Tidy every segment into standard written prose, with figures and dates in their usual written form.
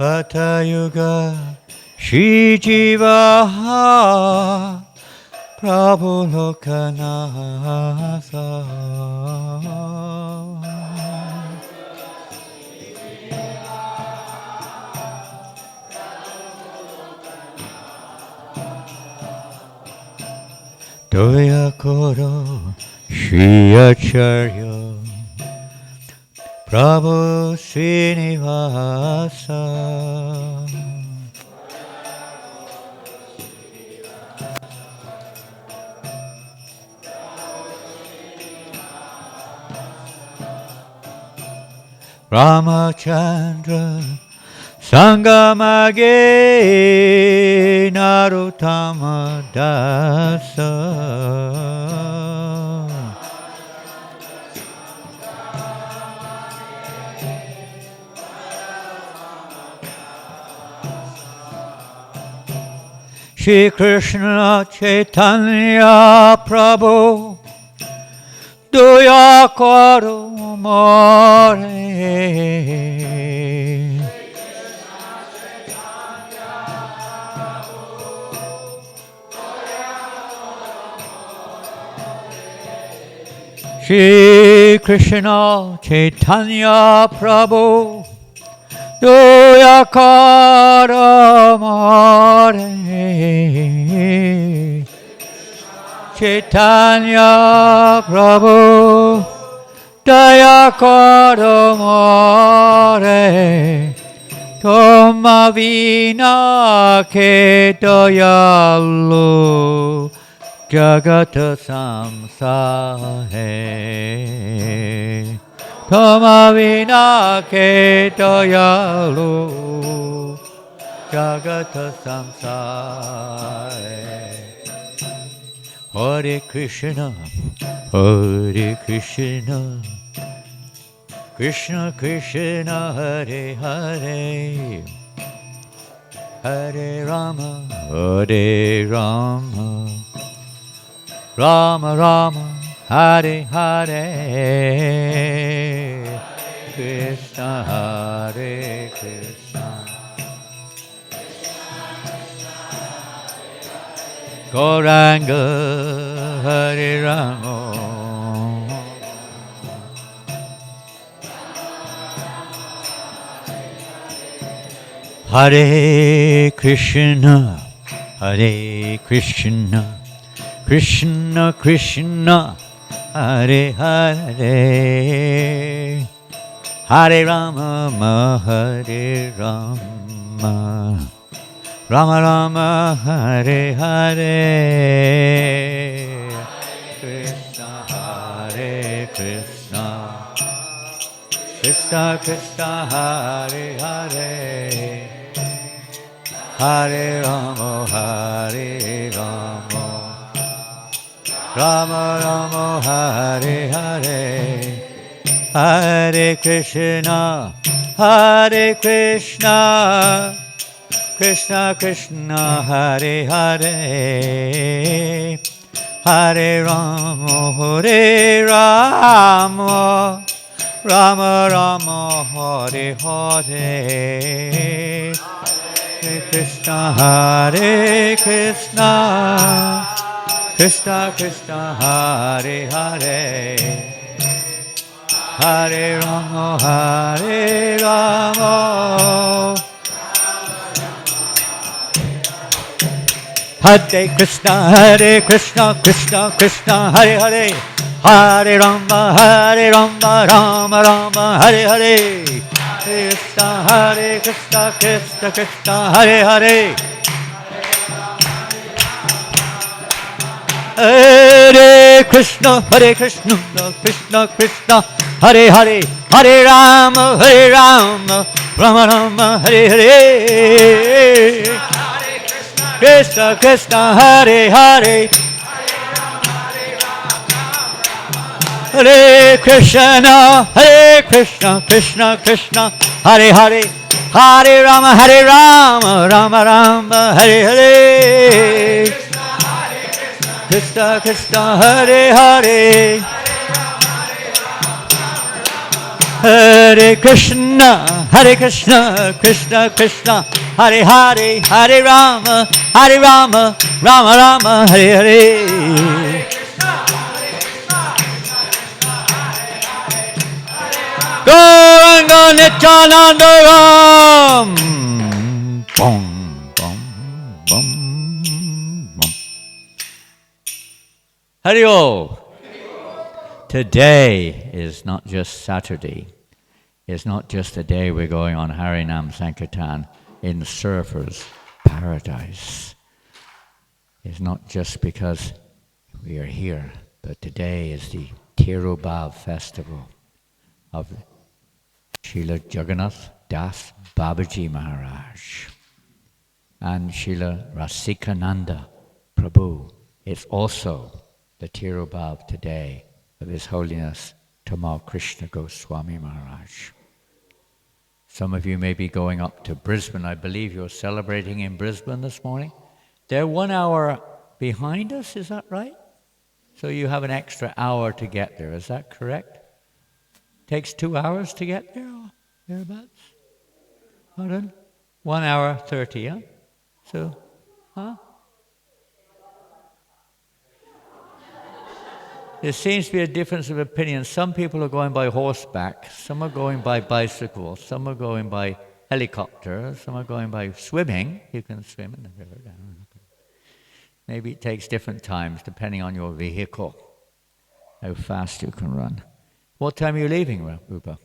Patayuga Shri Jiva Prabhu Lokanatha Doya Koro Shri Acharya Prabhu Srinivasa Ramachandra Sangamage Narottama Dasa Shri Krishna Caitanya Prabhu Doya Karo More Shri Krishna Caitanya Prabhu Doya Karo More Caitanya Prabhu daya karo more, toma vina ke dayalu, jagata samsara hai. Toma vina ke dayalu, jagata samsara. Hare Krishna, Hare Krishna, Krishna Krishna, Hare Hare, Hare Rama, Hare Rama, Rama Rama, Hare Hare, Krishna Hare Krishna, Gauranga Hare Rama, Hare Krishna, Hare Krishna, Krishna Krishna, Hare Hare, Hare Rama, Hare Rama, Rama Rama, Hare Hare, Krishna Hare Krishna, Krishna Krishna, Hare Hare, Hare Rama, Hare Rama, Rama Rama, Hare Hare, Hare Krishna, Hare Krishna, Krishna Krishna, Hare Hare, Hare Rama, Hare Rama, Rama Rama, Hare Hare, Hare Krishna, Hare Krishna, Krishna Krishna, Hare Hare, Hare Rama, Hare Rama, Hare Krishna, Krishna Krishna, Hare Hare, Hare Rama, Rama Rama, Hare Hare, Krishna, Krishna Krishna, Hare Hare, Hare Krishna, Krishna Krishna, Hare Hare, Hare Rama, Rama Rama, Hare Hare, Krishna Krishna, Hare Hare, Hare Krishna, Krishna Krishna, Hare Hare, Hare Rama, Rama Rama, Hare Hare, Krishna Krishna, Hare Hare, Hare Krishna, Krishna Krishna, Hare Hare, Hare Rama, Rama Rama, Hare Hare, Gauranga Nityananda Ram, Bom Bom Bom Bom. Hari-o. Today is not just Saturday. It's not just the day we're going on Harinam Sankirtan in Surfers' Paradise. It's not just because we are here, but today is the Tirubhav festival of Srila Jagannath Das Babaji Maharaj and Srila Rasikananda Prabhu. It's also the Tirubhav today of His Holiness Tamal Krishna Goswami Maharaj. Some of you may be going up to Brisbane. I believe you're celebrating in Brisbane this morning. They're 1 hour behind us, is that right? So you have an extra hour to get there, is that correct? Takes 2 hours to get there, or thereabouts? Pardon? 1 hour 30, huh? So, huh? There seems to be a difference of opinion. Some people are going by horseback, some are going by bicycle, some are going by helicopter, some are going by swimming. You can swim in the river. Maybe it takes different times depending on your vehicle, how fast you can run. What time are you leaving, Rupa?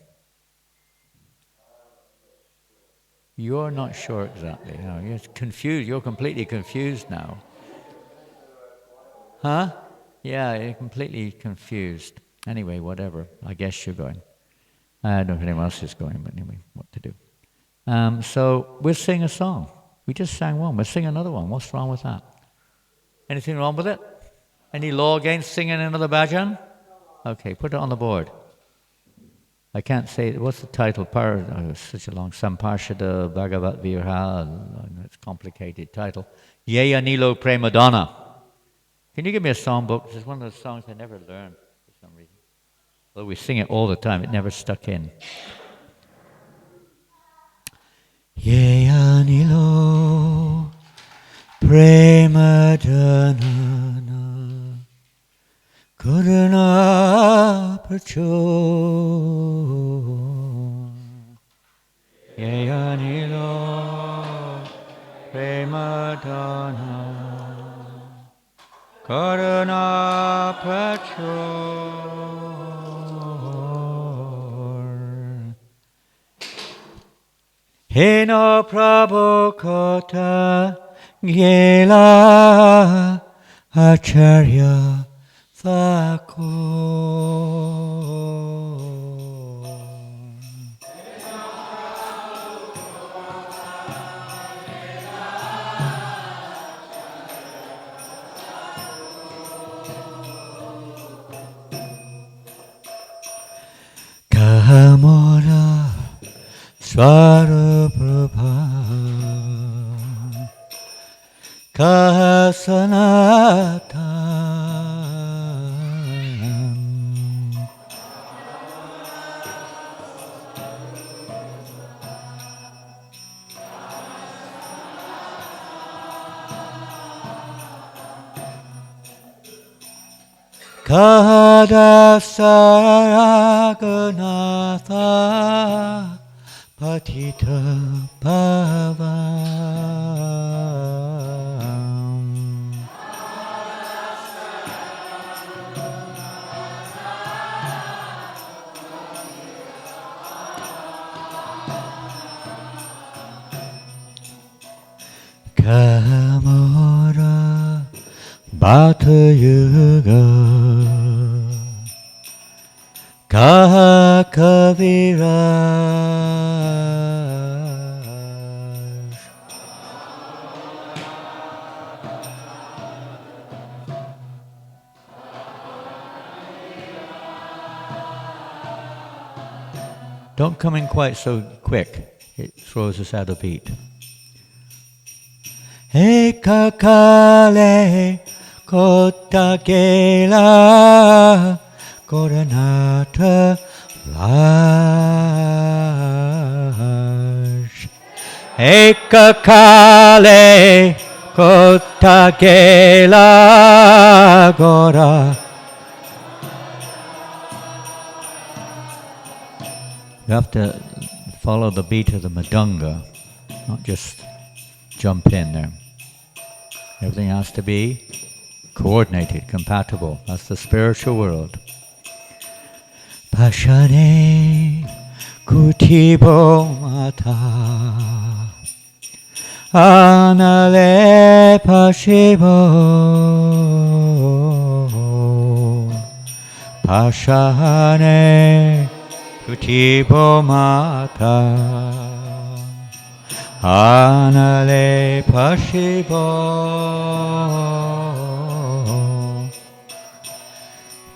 You're not sure exactly. No, you're confused. You're completely confused now. Huh? Yeah, you're completely confused. Anyway, whatever. I guess you're going. I don't know if anyone else is going, but anyway, what to do. So we'll sing a song. We just sang one. We'll sing another one. What's wrong with that? Anything wrong with it? Any law against singing another bhajan? Okay, put it on the board. I can't say, what's the title? It's such a long, Samparshada Bhagavat Virha, it's a complicated title. Yeya Nilo Premadonna. Can you give me a songbook? This is one of those songs I never learned for some reason. Although we sing it all the time, it never stuck in. Yeya Nilo Premadonna Karuna Pracho Yeya Nilo Premadonna Karuna Pracho Heno Prabhu Kota Gela Acharya Thako Kahamora Swaruprabha Kahasanatan Kahadasaraganatha Patita Pavam Kamara Bhata Yuga Kaha Kaviraj Don't come in quite so quick. It throws us out of beat. Eka kale kota gela Koranata Raj Eka kale kota gela Gora. You have to follow the beat of the madanga, not just jump in there. Everything has to be coordinated, compatible. That's the spiritual world. Pashane kutibo mata anale pashibo Pashane kutibo mata Anale pashibo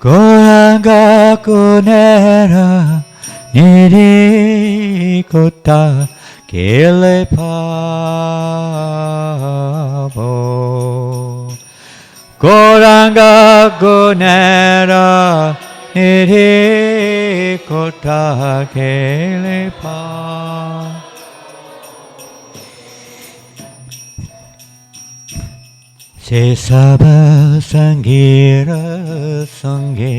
Goranga kunera nirikota kele pavo Goranga kunera nirikota kele pavo Se saba sangira sange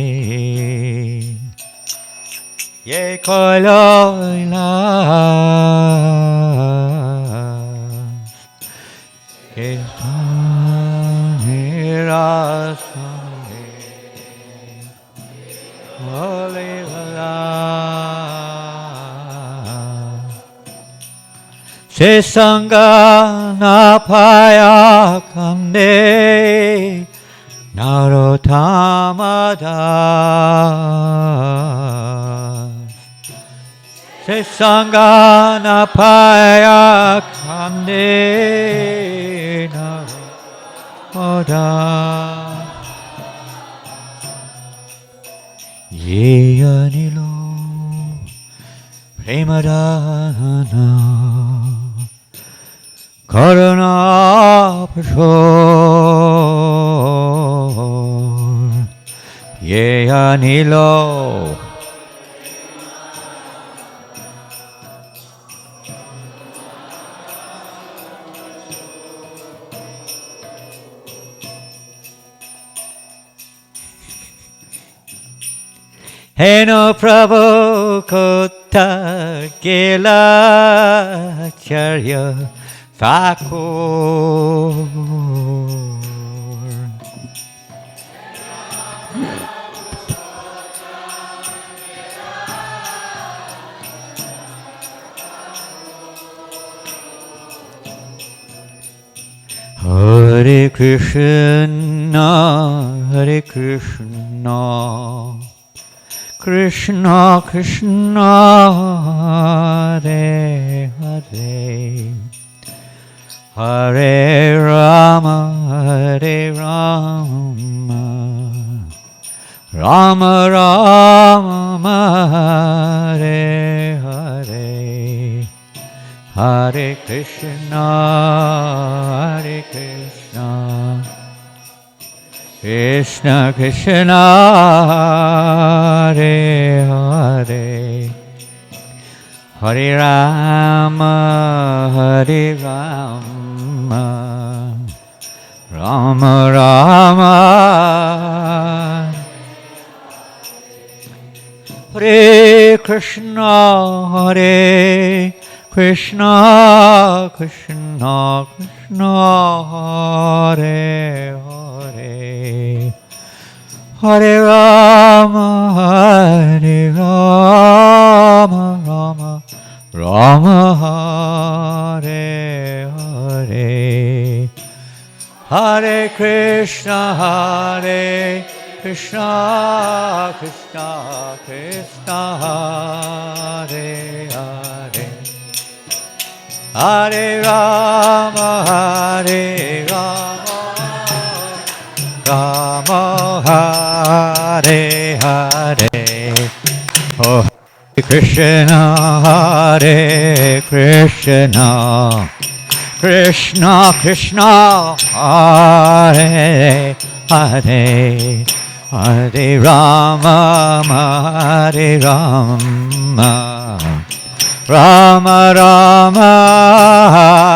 Ye koila Ye sangira sange Ole la Sesanga napaya kande Narotamadas. Sesanga napaya kande Narotamadas. Yeyanilo Premadana Karuna Pashor Yeyanilo Heno Prabhu Kota Gela Charya Thakur Hare Krishna Hare Krishna Krishna Krishna Hare Hare Hare Rama Hare Rama Rama Rama Hare Hare Hare Krishna Hare Krishna Krishna Krishna Hare Hare Hare Rama Hare Rama Rama Rama Hare Krishna Hare Krishna Krishna Krishna Hare Hare Hare Rama Hare Rama Rama Rama Hare Hare Hare Krishna Hare Krishna Krishna Krishna Hare Hare Hare Rama Hare Rama Rama Hare Hare Oh Krishna Hare Krishna Krishna Krishna Hare Hare Hare Rama Hare Rama Rama Rama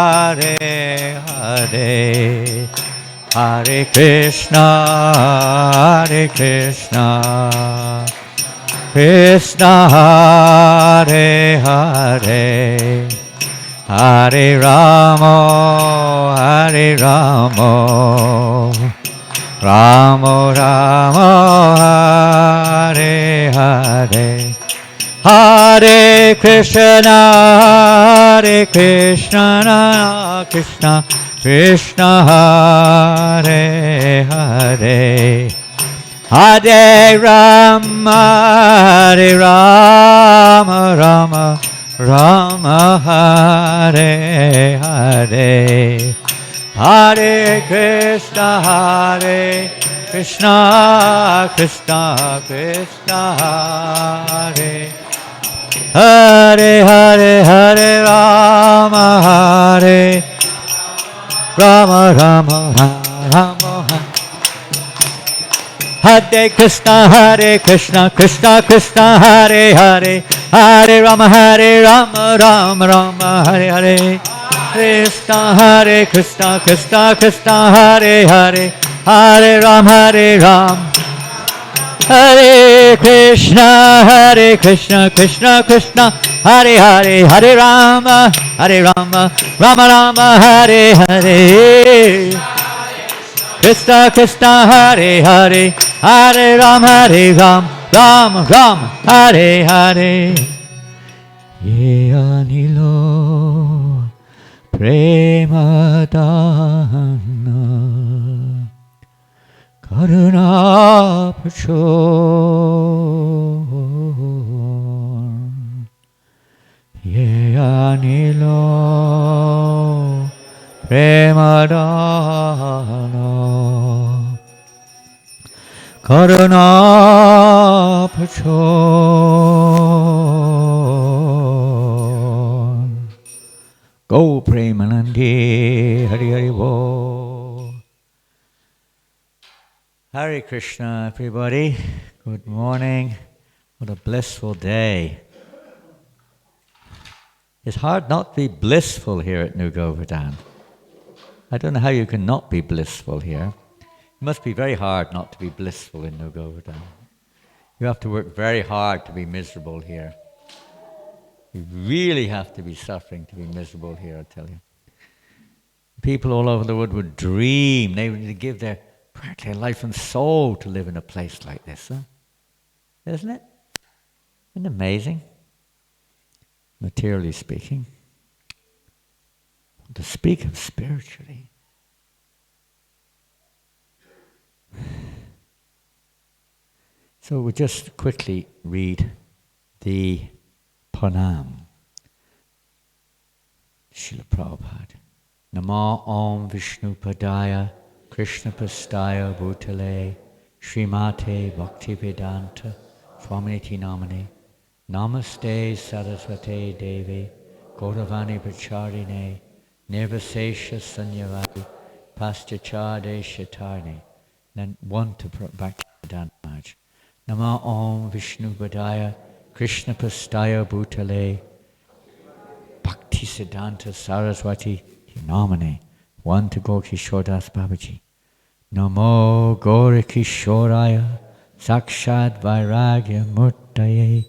Hare Hare Hare Krishna Krishna Hare Hare Hare Rama Rama Rama Hare Hare Hare Krishna Krishna Krishna Hare Hare Hare Rama Rama Rama Hare Hare Hare Krishna Krishna Krishna Hare Hare Hare Hare Rama Rama Hare Krishna Krishna Krishna Hare Hare Hare Rama Rama Hare Hare Krishna Krishna Hare Hare Hare Ram Hare Krishna Krishna Hare Hare Hare Rama Rama Hare Hare Krishna Hare Hare Hare Ram Ram Hare Hare Ye Anilo Premadana Karuna Pachon Ye Anilo Premadana Karuna Pachon Go Premanandi Hari Hari Bo. Hare Krishna, everybody. Good morning. What a blissful day. It's hard not to be blissful here at New Govardhana. I don't know how you can not be blissful here. It must be very hard not to be blissful in New Govardhana. You have to work very hard to be miserable here. You really have to be suffering to be miserable here, I tell you. People all over the world would dream, they would give their practically life and soul to live in a place like this, huh? Isn't it? Isn't it amazing? Materially speaking. To speak of spiritually. So we'll just quickly read the Pranam. Srila Prabhupada. Namo Om Vishnu Padaya Krishna Pastaya Bhutale Srimate Bhaktivedanta Swaminiti Namane Namaste Saraswate Devi Gauravani Pacharine Nirvasesha Sanyavadi Paschachade Shatarne. Then one to back to the Dhanmaj. Nama Om Vishnu Padaya Krishna Pastaya Bhutale Bhakti Siddhanta Saraswati Namane. One to Gaur Kishodas Babaji. Namo Gaura Kishoraya Sakshad Vairagya Murtaye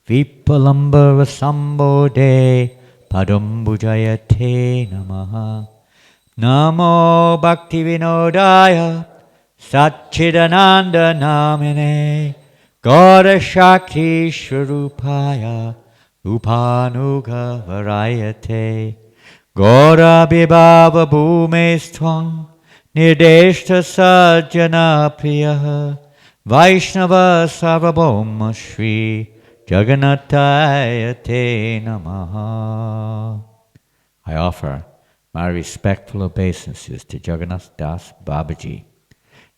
Vipalamba Vasambode Padambujayate Namaha. Namo Bhakti Vinodaya Satchidananda Namine Gaura Shakti Shrupaya Upanuga Varayate Gaura Bibhava Bhumestvang Nirdeshta Sajjana Priya Vaishnava Sarvabhauma Shri Jagannataya Te Namaha. I offer my respectful obeisances to Jagannath Das Babaji,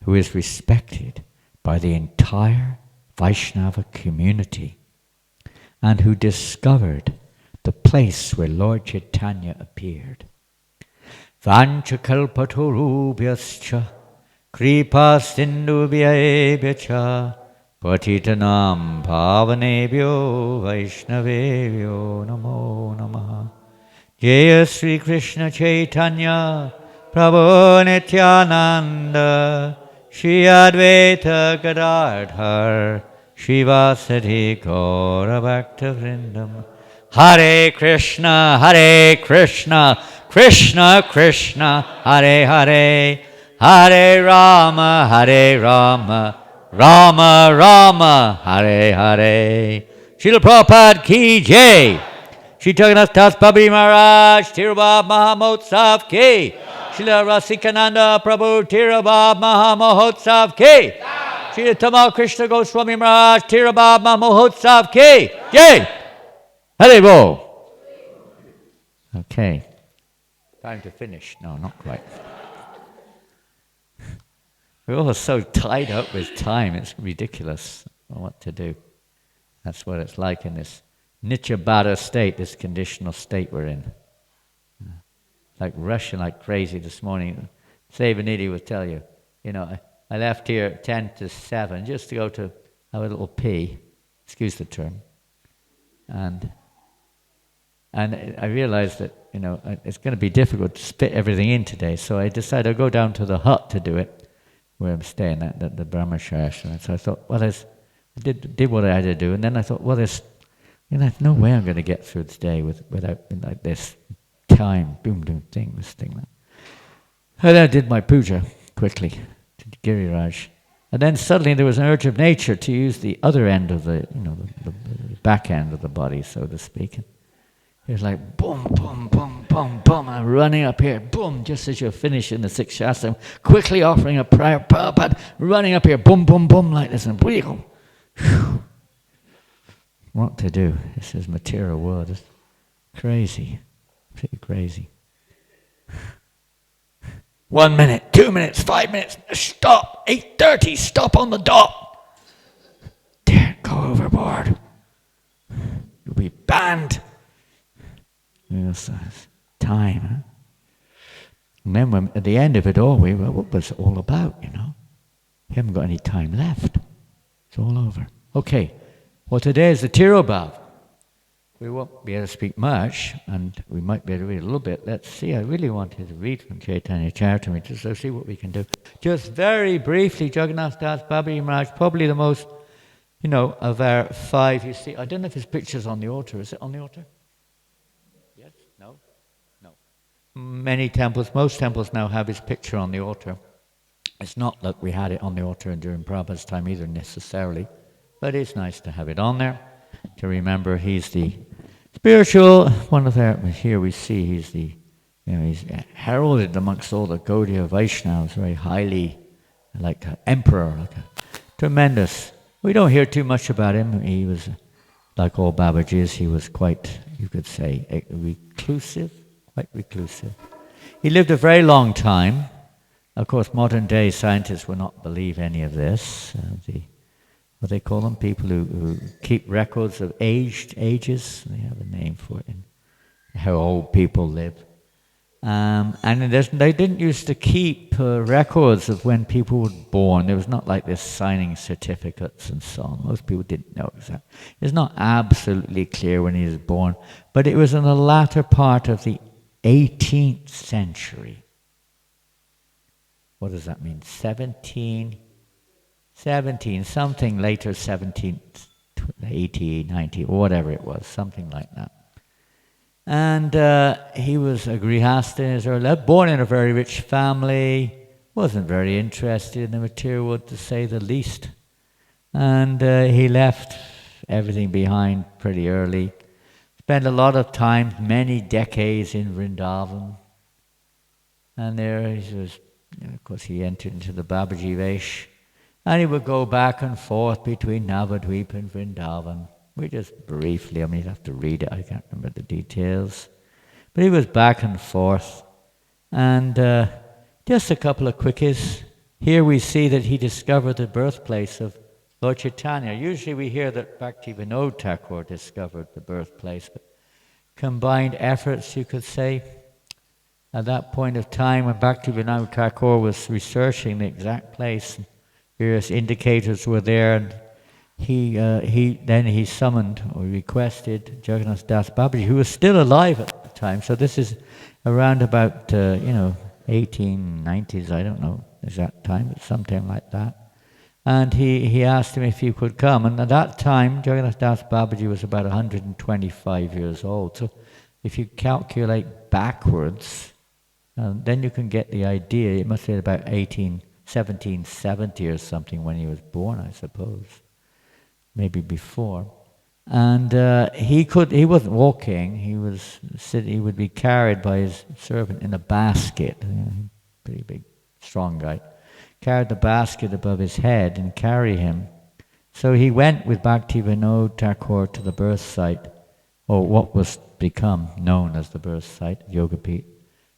who is respected by the entire Vaishnava community and who discovered the place where Lord Caitanya appeared. Vanchakalpatarubhyascha kripa sindhubhyebhyacha patitanam pavanebhyo vaishnavebhyo namo namaha. Jaya Sri Krishna Chaitanya Prabhu Nityananda Shri Advaita Gadadhar Shivasati Gaura Bhakta Vrindam. Hare Krishna, Krishna Krishna, Hare Hare, Hare Rama, Rama Rama, Hare Hare. Srila Prabhupada ki jai. Shri Jagannath Das Babaji Maharaj, Tirubhav Mahamotsav ki. Srila Rasikananda Prabhu Tirubhav Mahamotsav ki. Srila Tamal Krishna Goswami Maharaj, Tirubhav Mahamotsav ki. Jai. Hare Bo. Okay. Time to finish. No, not quite. We're all so tied up with time, it's ridiculous what to do. That's what it's like in this Nityabhada state, this conditional state we're in. Like rushing like crazy this morning. Sevanidhi will tell you, I left here at 10 to 7 just to go to have a little pee, excuse the term. And I realized that, it's going to be difficult to fit everything in today, so I decided I'd go down to the hut to do it, where I'm staying at the Brahmacharya. And so I thought, I did what I had to do, and then I thought, there's no way I'm going to get through this day without like this time, boom, thing, this thing, that. And then I did my puja quickly to Giriraj. And then suddenly there was an urge of nature to use the other end of the back end of the body, so to speak. It's like boom, boom, boom, boom, boom, and running up here, boom, just as you're finishing the sixth shastra, quickly offering a prayer, Prabhupada, running up here, boom, boom, boom, like this, and whew. What to do? This is material world. It's crazy, pretty crazy. 1 minute, 2 minutes, 5 minutes, stop, 8:30, stop on the dot. Don't go overboard. You'll be banned. Yes, time, huh? And then at the end of it all, what was it all about, you know? You haven't got any time left. It's all over. Okay, well today is the Tirobhav. We won't be able to speak much, and we might be able to read a little bit. Let's see, I really wanted to read from Caitanya Charitamrita, so see what we can do. Just very briefly, Jagannath Das Babaji Maharaj, probably the most, you know, of our 5, you see. I don't know if his picture's on the altar. Is it on the altar? Yes? No? No. Many temples, most temples now have his picture on the altar. It's not that we had it on the altar during Prabhupada's time either necessarily, but it's nice to have it on there to remember he's the spiritual one of their. Here we see he's the, you know, he's heralded amongst all the Gaudiya Vaishnavas very highly, like an emperor, like a tremendous. We don't hear too much about him. He was, like all Babajis, he was quite, you could say, reclusive, quite reclusive. He lived a very long time. Of course, modern day scientists will not believe any of this. What they call them, people who keep records of ages. They have a name for it, and how old people live. And they didn't used to keep records of when people were born. There was not like this signing certificates and so on. Most people didn't know exactly. It's not absolutely clear when he was born, but it was in the latter part of the 18th century. What does that mean? 17, something later, 17th, 80, 90, whatever it was, something like that. And he was a grihastha, born in a very rich family, wasn't very interested in the material world, to say the least. And he left everything behind pretty early. Spent a lot of time, many decades in Vrindavan. And there he was, of course, he entered into the Babaji Vesh. And he would go back and forth between Navadvip and Vrindavan. We just briefly, I mean, you'd have to read it, I can't remember the details. But he was back and forth. And just a couple of quickies. Here we see that he discovered the birthplace of Lord Chaitanya. Usually we hear that Bhaktivinoda Thakur discovered the birthplace, but combined efforts, you could say. At that point of time when Bhaktivinoda Thakur was researching the exact place, various indicators were there, and he summoned or requested Jagannath Das Babaji, who was still alive at the time. So this is around about 1890s, I don't know exact time, but something like that. And he asked him if he could come. And at that time, Jagannath Das Babaji was about 125 years old. So if you calculate backwards, then you can get the idea. It must have been about 1770 or something when he was born, I suppose. Maybe before. And he wasn't walking, he was sitting, he would be carried by his servant in a basket. Pretty big, strong guy. Carried the basket above his head and carry him. So he went with Bhaktivinoda Thakur to the birth site, or what was become known as the birth site, Yogapith.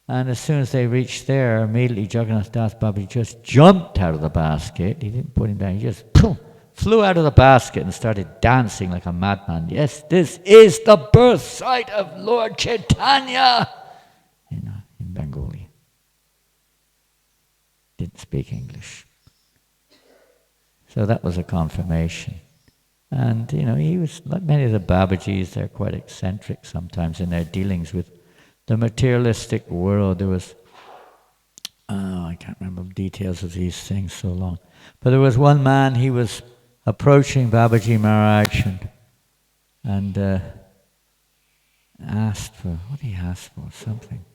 And as soon as they reached there, immediately Jagannath Das Babaji just jumped out of the basket. He didn't put him down, he just flew out of the basket and started dancing like a madman. Yes, this is the birth site of Lord Chaitanya! In Bengali. Didn't speak English. So that was a confirmation. And, he was, like many of the Babajis, they're quite eccentric sometimes in their dealings with the materialistic world. There was, I can't remember the details of these things so long. But there was one man, he was approaching Babaji Maharaj and asked for, what did he ask for? Something,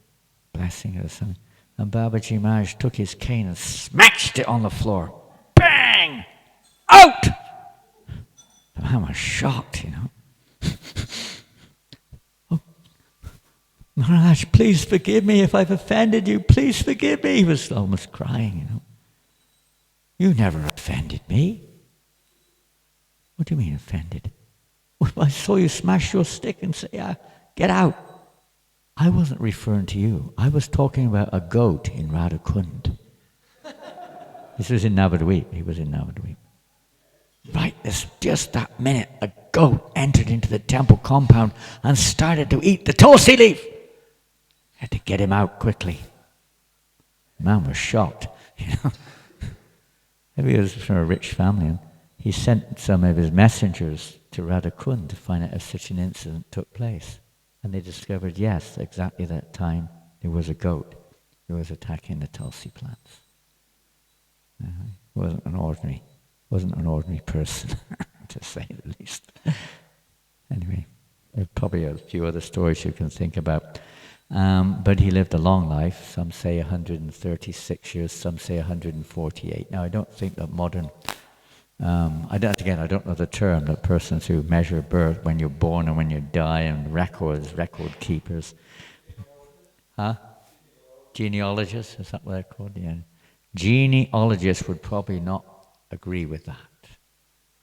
blessing or something. And Babaji Maharaj took his cane and smashed it on the floor. Bang! Out! I was shocked, Oh, Maharaj, please forgive me if I've offended you. Please forgive me. He was almost crying, You never offended me. What do you mean offended? Well, I saw you smash your stick and say, get out. I wasn't referring to you. I was talking about a goat in Radhakund. This was in Navadvip. He was in Navadvip. Right, just that minute, a goat entered into the temple compound and started to eat the tulsi leaf. Had to get him out quickly. The man was shocked. Maybe he was from a rich family, and he sent some of his messengers to Radhakund to find out if such an incident took place. And they discovered, yes, exactly that time there was a goat who was attacking the tulsi plants. He wasn't an ordinary person, to say the least. Anyway, there are probably a few other stories you can think about. But he lived a long life. Some say 136 years, some say 148. Now, I don't think that modern... I don't know the term, that persons who measure birth, when you're born and when you die, and record keepers. Genealogists, is that what they're called? Yeah. Genealogists would probably not agree with that.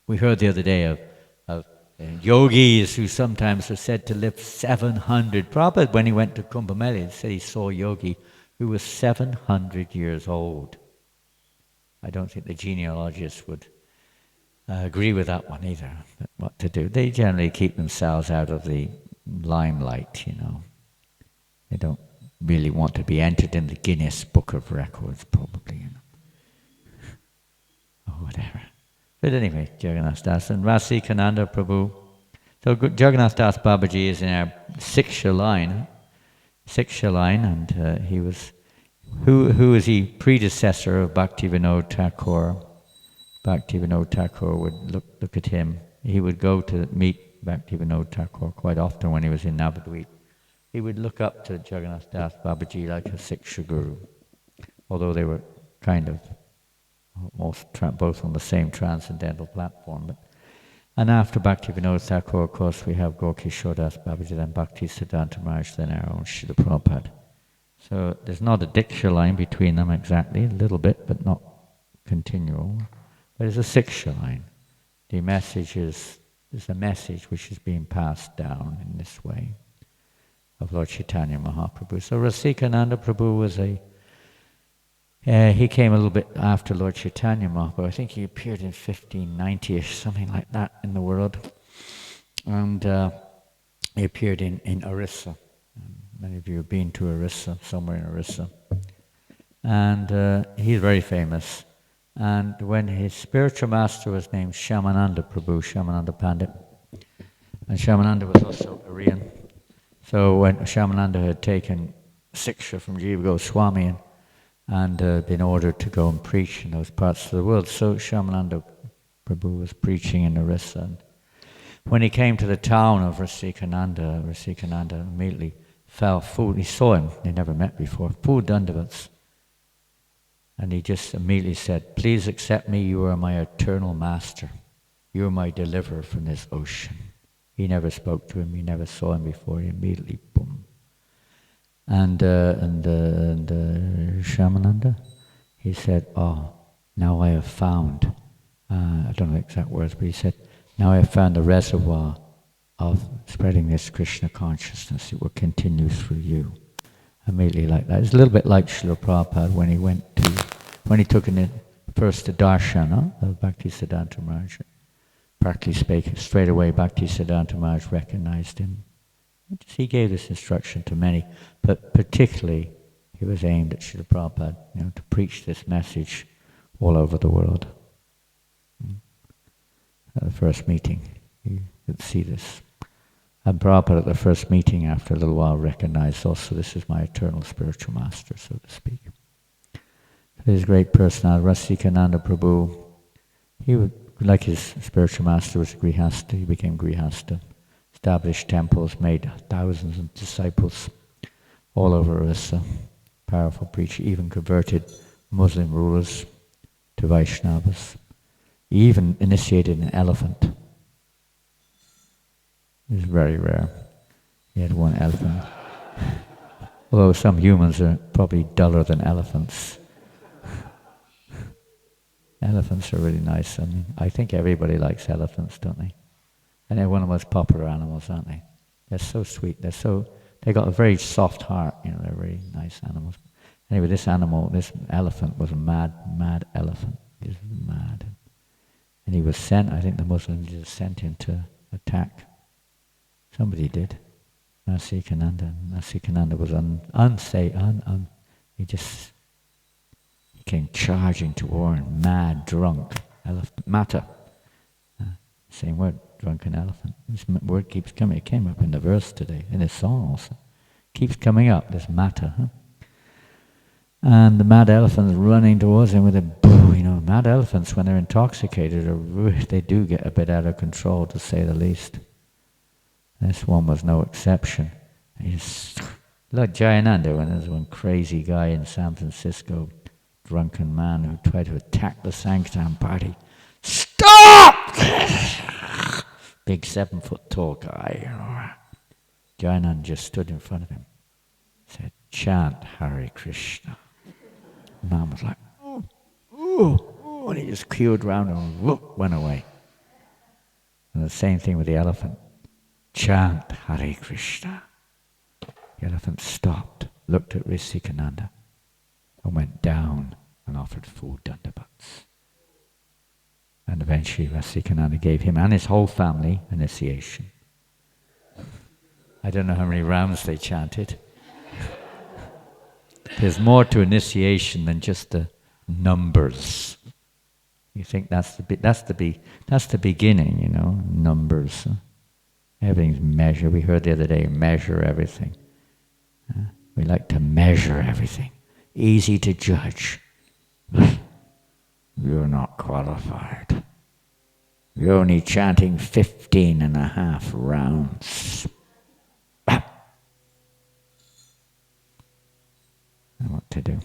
We heard the other day of yogis who sometimes are said to live 700. Prabhupada, when he went to Kumbh Mela, said he saw a yogi who was 700 years old. I don't think the genealogists would agree with that one either. But what to do? They generally keep themselves out of the limelight, They don't really want to be entered in the Guinness Book of Records, probably, or whatever. But anyway, Jagannath Das and Rasikananda Prabhu. So Jagannath Das Babaji is in our Siksha line, and he was, who is he? Predecessor of Bhaktivinoda Thakur. Bhaktivinoda Thakur would look at him. He would go to meet Bhaktivinoda Thakur quite often when he was in Navadvip. He would look up to Jagannath Das Babaji like a Siksha guru, although they were kind of both on the same transcendental platform. And after Bhaktivinoda Thakur, of course, we have Gaur-Kishore Das Babaji, then Bhakti Siddhanta Maharaj, then our own Srila Prabhupada. So there's not a Diksha line between them exactly, a little bit, but not continual. But it's a Siksha line. The message is a message which is being passed down in this way of Lord Chaitanya Mahaprabhu. So Rasikananda Prabhu was he came a little bit after Lord Chaitanya Mahaprabhu. I think he appeared in 1590-ish, something like that, in the world. And he appeared in Orissa. Many of you have been to Orissa, somewhere in Orissa. And he's very famous. And when his spiritual master was named Shyamananda Prabhu, Shyamananda Pandit, and Shyamananda was also Aryan. So when Shyamananda had taken Siksha from Jiva Goswami and been ordered to go and preach in those parts of the world, so Shyamananda Prabhu was preaching in Orissa. And when he came to the town of Rasikananda immediately fell full. He saw him, they never met before, full dandavats. And he just immediately said, "Please accept me, you are my eternal master. You are my deliverer from this ocean." He never spoke to him, he never saw him before, he immediately, boom. And Shyamananda, he said, "Oh, now I have found," I don't know the exact words, but he said, "Now I have found the reservoir of spreading this Krishna consciousness. It will continue through you." Immediately like that. It's a little bit like Srila Prabhupada when he took in first the darshana of Bhakti Siddhanta Maharaj. Practically speaking, straight away Bhakti Siddhanta Maharaj recognized him. He gave this instruction to many, but particularly he was aimed at Srila Prabhupada, to preach this message all over the world. At the first meeting, you could see this. And Prabhupada at the first meeting, after a little while, recognized also this is my eternal spiritual master, so to speak. His great personality, Rasikananda Prabhu, he would, like his spiritual master was Grihasta, he became Grihasta, established temples, made thousands of disciples all over Orissa, powerful preacher, even converted Muslim rulers to Vaishnavas. He even initiated an elephant. It was very rare. He had one elephant. Although some humans are probably duller than elephants. Elephants are really nice. I mean, I think everybody likes elephants, don't they? And they're one of the most popular animals, aren't they? They're so sweet. They got a very soft heart. You know, they're really nice animals. Anyway, this elephant was a mad elephant. He was mad. And he was sent, I think the Muslims just sent him to attack. Somebody did. ISKCON was he came charging to Warren, mad, drunk, elephant, matter. Same word, drunken elephant. This word keeps coming. It came up in the verse today, in his song also. Keeps coming up, this matter. And the mad elephant's running towards him with a boo. You know, mad elephants, when they're intoxicated, they do get a bit out of control, to say the least. This one was no exception. Like Janananda, when there's one crazy guy in San Francisco, drunken man who tried to attack the Sanktam party. Stop! Big 7-foot tall guy. Janananda just stood in front of him. Said, chant Hare Krishna. The man was like, ooh, and he just queued round and went away. And the same thing with the elephant. Chant Hare Krishna. The elephant stopped, looked at ISKCON, and went down and offered full dandavats. And eventually ISKCON gave him and his whole family initiation. I don't know how many rounds they chanted. There's more to initiation than just the numbers. You think that's the beginning, you know, numbers. Everything's measured. We heard the other day, measure everything. We like to measure everything. Easy to judge. You're not qualified. You're only chanting 15.5 rounds. What to do?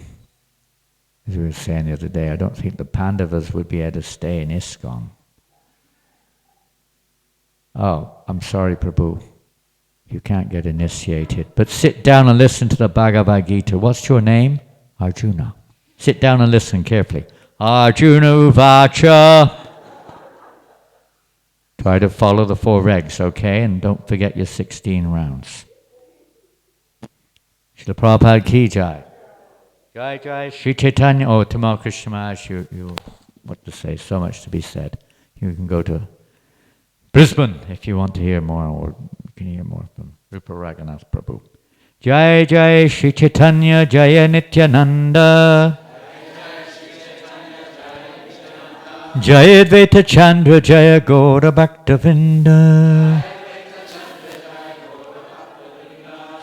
As we were saying the other day, I don't think the Pandavas would be able to stay in ISKCON. Oh, I'm sorry, Prabhu. You can't get initiated. But sit down and listen to the Bhagavad Gita. What's your name? Arjuna. Sit down and listen carefully. Arjuna Uvacha. Try to follow the 4 regs, okay? And don't forget your 16 rounds. Srila Prabhupada ki jai. Jai Jai Sri Caitanya. Oh, Tamal Krishna Maharaj, you what to say, so much to be said. You can go to Brisbane if you want to hear more, or you can hear more from Rupa Raghunath Prabhu. Jai Jai Sri Caitanya Jaya Nityananda. Jaya Advaita Chandra Jaya Gaura Bhaktavinda.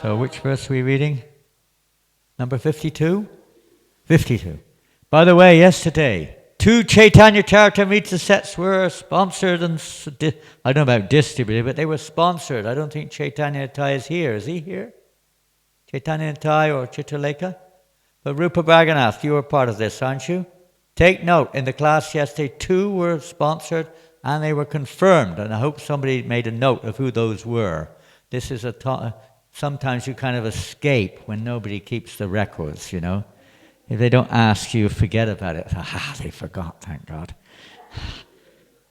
So which verse are we reading? Number 52? 52. By the way, yesterday, 2 Caitanya Caritamrita sets were sponsored and, I don't know about distributed, but they were sponsored. I don't think Caitanya Nitai is here. Is he here? Caitanya Nitai or Chitralekha? But Rupa Raghunath, you were part of this, aren't you? Take note, in the class yesterday, 2 were sponsored and they were confirmed. And I hope somebody made a note of who those were. This is sometimes you kind of escape when nobody keeps the records, you know. If they don't ask you, forget about it. They forgot, thank God.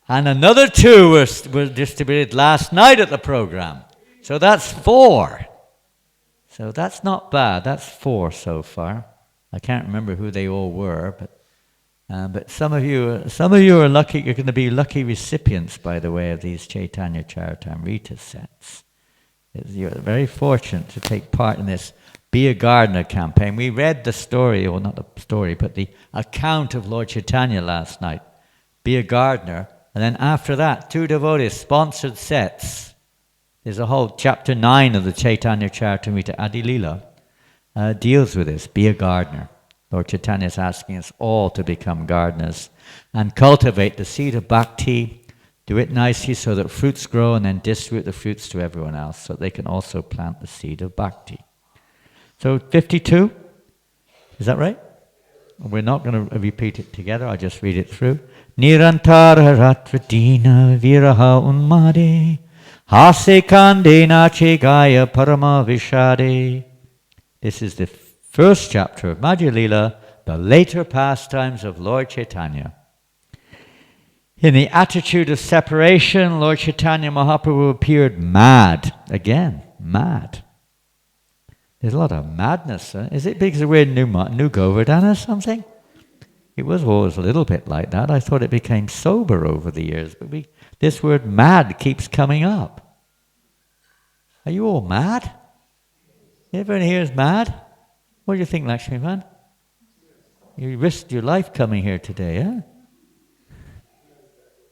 And another 2 were distributed last night at the program. So that's 4. So that's not bad. That's 4 so far. I can't remember who they all were, but some of you are lucky. You're going to be lucky recipients, by the way, of these Caitanya Charitamrita sets. You're very fortunate to take part in this Be a Gardener campaign. We read the story, well, not the story, but the account of Lord Chaitanya last night. Be a Gardener. And then after that, 2 devotees sponsored sets. There's a whole chapter 9 of the Caitanya Charitamrita Adilila deals with this. Be a gardener. Lord Chaitanya is asking us all to become gardeners and cultivate the seed of bhakti. Do it nicely so that fruits grow, and then distribute the fruits to everyone else so they can also plant the seed of bhakti. So 52, is that right? We're not going to repeat it together, I'll just read it through. Nirantara ratradina viraha unmade hase kande nache gaya parama vishade. This is the first chapter of Madhya Lila, the later pastimes of Lord Caitanya. In the attitude of separation, Lord Chaitanya Mahaprabhu appeared mad. Again, mad. There's a lot of madness. Huh? Is it because we're new Govardhana or something? It was always a little bit like that. I thought it became sober over the years. But this word mad keeps coming up. Are you all mad? Everyone here is mad? What do you think, Lakshmivan? You risked your life coming here today, huh?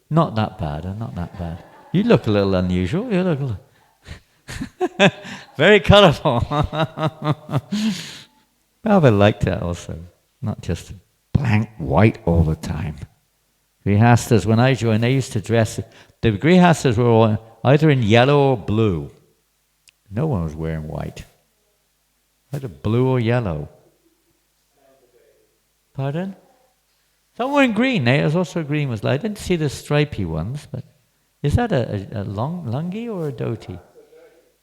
Not that bad, not that bad. You look a little unusual. You look a little very colourful. Baba liked that also. Not just blank white all the time. Grihastas, when I joined, they used to dress. The Grihastas were all either in yellow or blue. No one was wearing white. Either blue or yellow. Pardon? Some were in green. There was also green. I didn't see the stripy ones, but is that a lungi or a dhoti?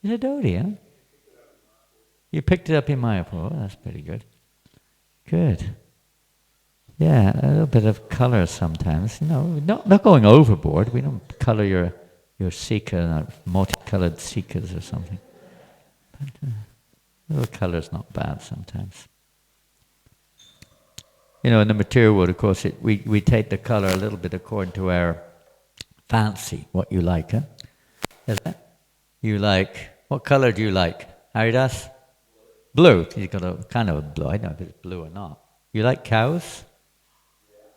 It's a dhoti, huh? You picked it up in Mayapur. Oh, that's pretty good. Good. Yeah, a little bit of colour sometimes. You know, not going overboard. We don't colour your sikha, multicoloured sikhas or something. But a little colour's not bad sometimes. You know, in the material world, of course, we take the colour a little bit according to our fancy, what you like, huh? Is that? You like, what colour do you like? Haridas? Blue. You've got a kind of a blue. I don't know if it's blue or not. You like cows?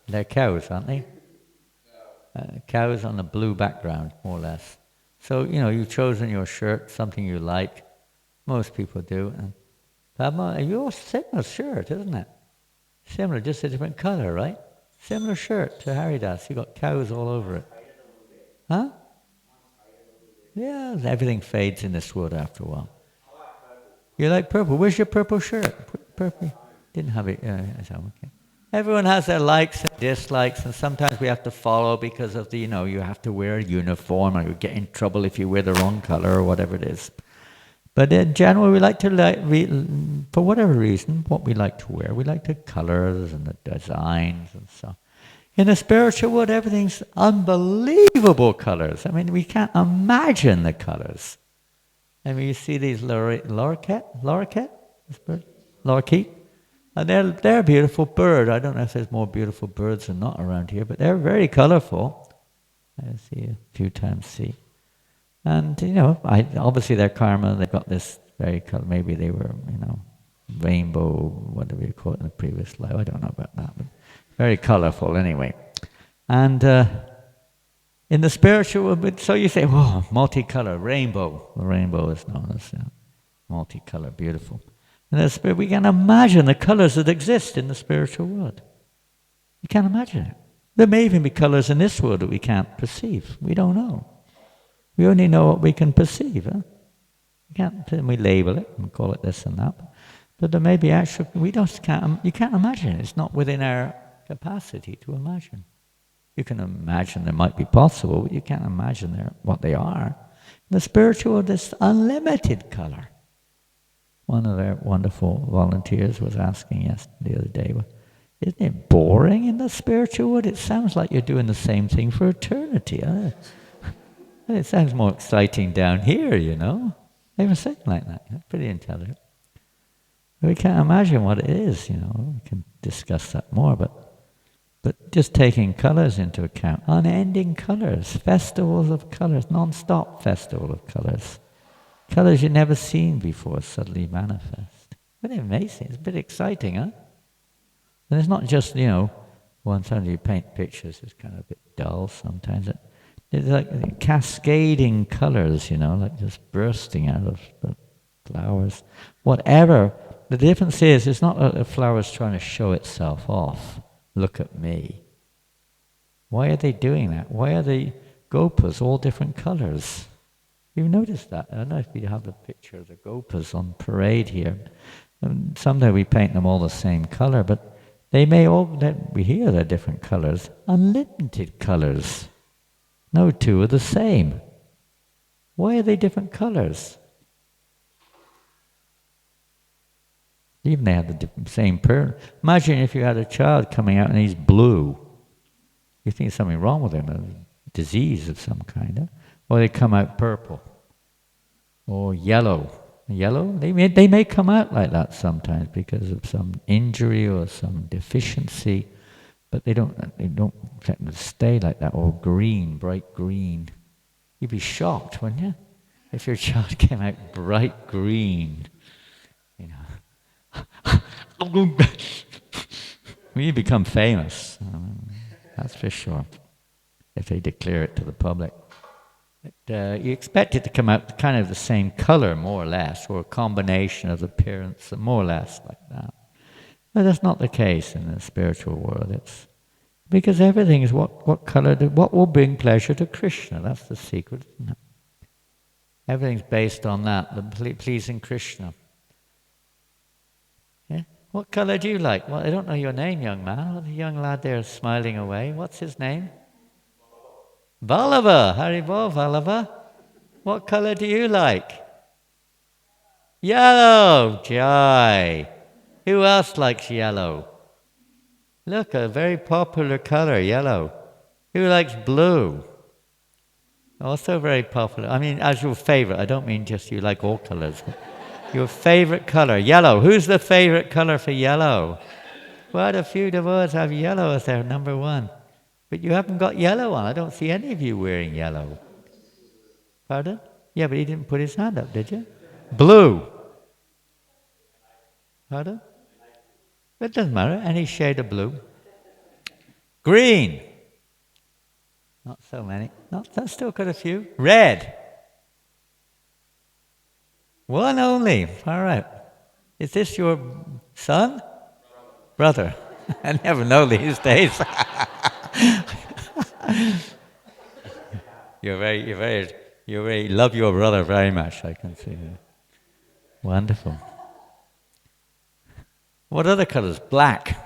They're cows, aren't they? Cows on a blue background, more or less. So, you know, you've chosen your shirt, something you like. Most people do. And Padma, your similar shirt, isn't it? Similar, just a different colour, right? Similar shirt to Haridas. You got cows all over it. Huh? Yeah, everything fades in this world after a while. You like purple? Where's your purple shirt? Purple. Didn't have it. Okay. Everyone has their likes and dislikes, and sometimes we have to follow because of the, you have to wear a uniform, or you get in trouble if you wear the wrong colour or whatever it is. But in general, we like to, for whatever reason, what we like to wear. We like the colours and the designs and so. In the spiritual world, everything's unbelievable colours. I mean, we can't imagine the colours. I mean, you see these lorikeet, and they're a beautiful bird. I don't know if there's more beautiful birds or not around here, but they're very colourful. I see a few times see. And, obviously they're karma, they've got this very color, maybe they were, rainbow, whatever you call it in the previous life, I don't know about that, but very colorful anyway. And in the spiritual, so you say, whoa, multicolor, rainbow. The rainbow is known as multicolor, beautiful. In the spirit, we can imagine the colors that exist in the spiritual world. You can't imagine it. There may even be colors in this world that we can't perceive. We don't know. We only know what we can perceive. Huh? We label it and call it this and that. But there may be actual, you can't imagine it. It's not within our capacity to imagine. You can imagine they might be possible, but you can't imagine what they are. In the spiritual world, there's unlimited color. One of our wonderful volunteers was asking the other day, isn't it boring in the spiritual world? It sounds like you're doing the same thing for eternity. Huh? It sounds more exciting down here, They were saying like that. That's pretty intelligent. We can't imagine what it is, We can discuss that more, but just taking colors into account, unending colors, festivals of colors, non-stop festival of colors. Colors you've never seen before suddenly manifest. Pretty amazing. It's a bit exciting, huh? And it's not just, sometimes you paint pictures, it's kind of a bit dull sometimes. It's like cascading colors, like just bursting out of the flowers. Whatever. The difference is, it's not that the flower's trying to show itself off. Look at me. Why are they doing that? Why are the gopas all different colors? You've noticed that. I don't know if you have a picture of the gopas on parade here. Someday we paint them all the same color, but we hear they're different colors. Unlimited colors. No two are the same. Why are they different colors? Even they have the same parent. Imagine if you had a child coming out and he's blue. You think there's something wrong with him, a disease of some kind. Huh? Or they come out purple. Or yellow. Yellow? They may come out like that sometimes because of some injury or some deficiency. But they don't tend to stay like that. Or green, bright green. You'd be shocked, wouldn't you? If your child came out bright green. You know. You become famous. That's for sure. If they declare it to the public. But, you expect it to come out kind of the same color, more or less, or a combination of appearance, more or less like that. But that's not the case in the spiritual world. It's because everything is what color, what will bring pleasure to Krishna. That's the secret, isn't it? Everything's based on that, the pleasing Krishna. Yeah? What color do you like? Well, I don't know your name, young man. Well, the young lad there is smiling away. What's his name? Vallabha. Haribol, Vallabha. What color do you like? Yellow. Jai. Who else likes yellow? Look, a very popular color, yellow. Who likes blue? Also very popular. I mean, as your favorite. I don't mean just you like all colors. Your favorite color, yellow. Who's the favorite color for yellow? Quite a few devotees have yellow as their number one. But you haven't got yellow on. I don't see any of you wearing yellow. Pardon? Yeah, but he didn't put his hand up, did you? Blue. Pardon? It doesn't matter. Any shade of blue. Green. Not so many. That's still got a few. Red. One only. All right. Is this your son? Brother. I never know these days. You love your brother very much, I can see. Wonderful. What other colors? Black.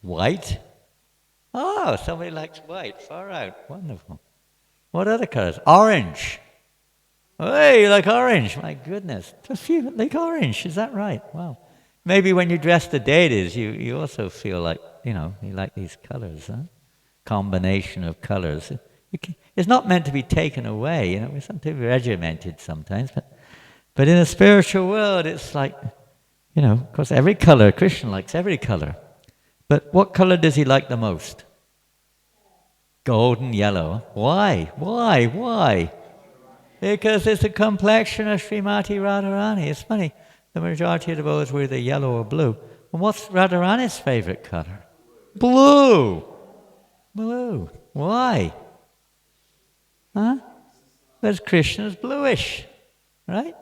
White. Oh, somebody likes white. All right, wonderful. What other colors? Orange. Hey, you like orange? My goodness. A few like orange, is that right? Wow. Maybe when you dress the deities, you also feel like, you like these colors, huh? Combination of colors. It's not meant to be taken away, we're sometimes regimented sometimes, but in the spiritual world, it's like, of course, every color, Krishna likes every color. But what color does he like the most? Golden yellow. Why? Because it's the complexion of Srimati Radharani. It's funny, the majority of the devotees were either yellow or blue. And what's Radharani's favorite color? Blue. Blue. Why? Huh? Because Krishna's bluish, right?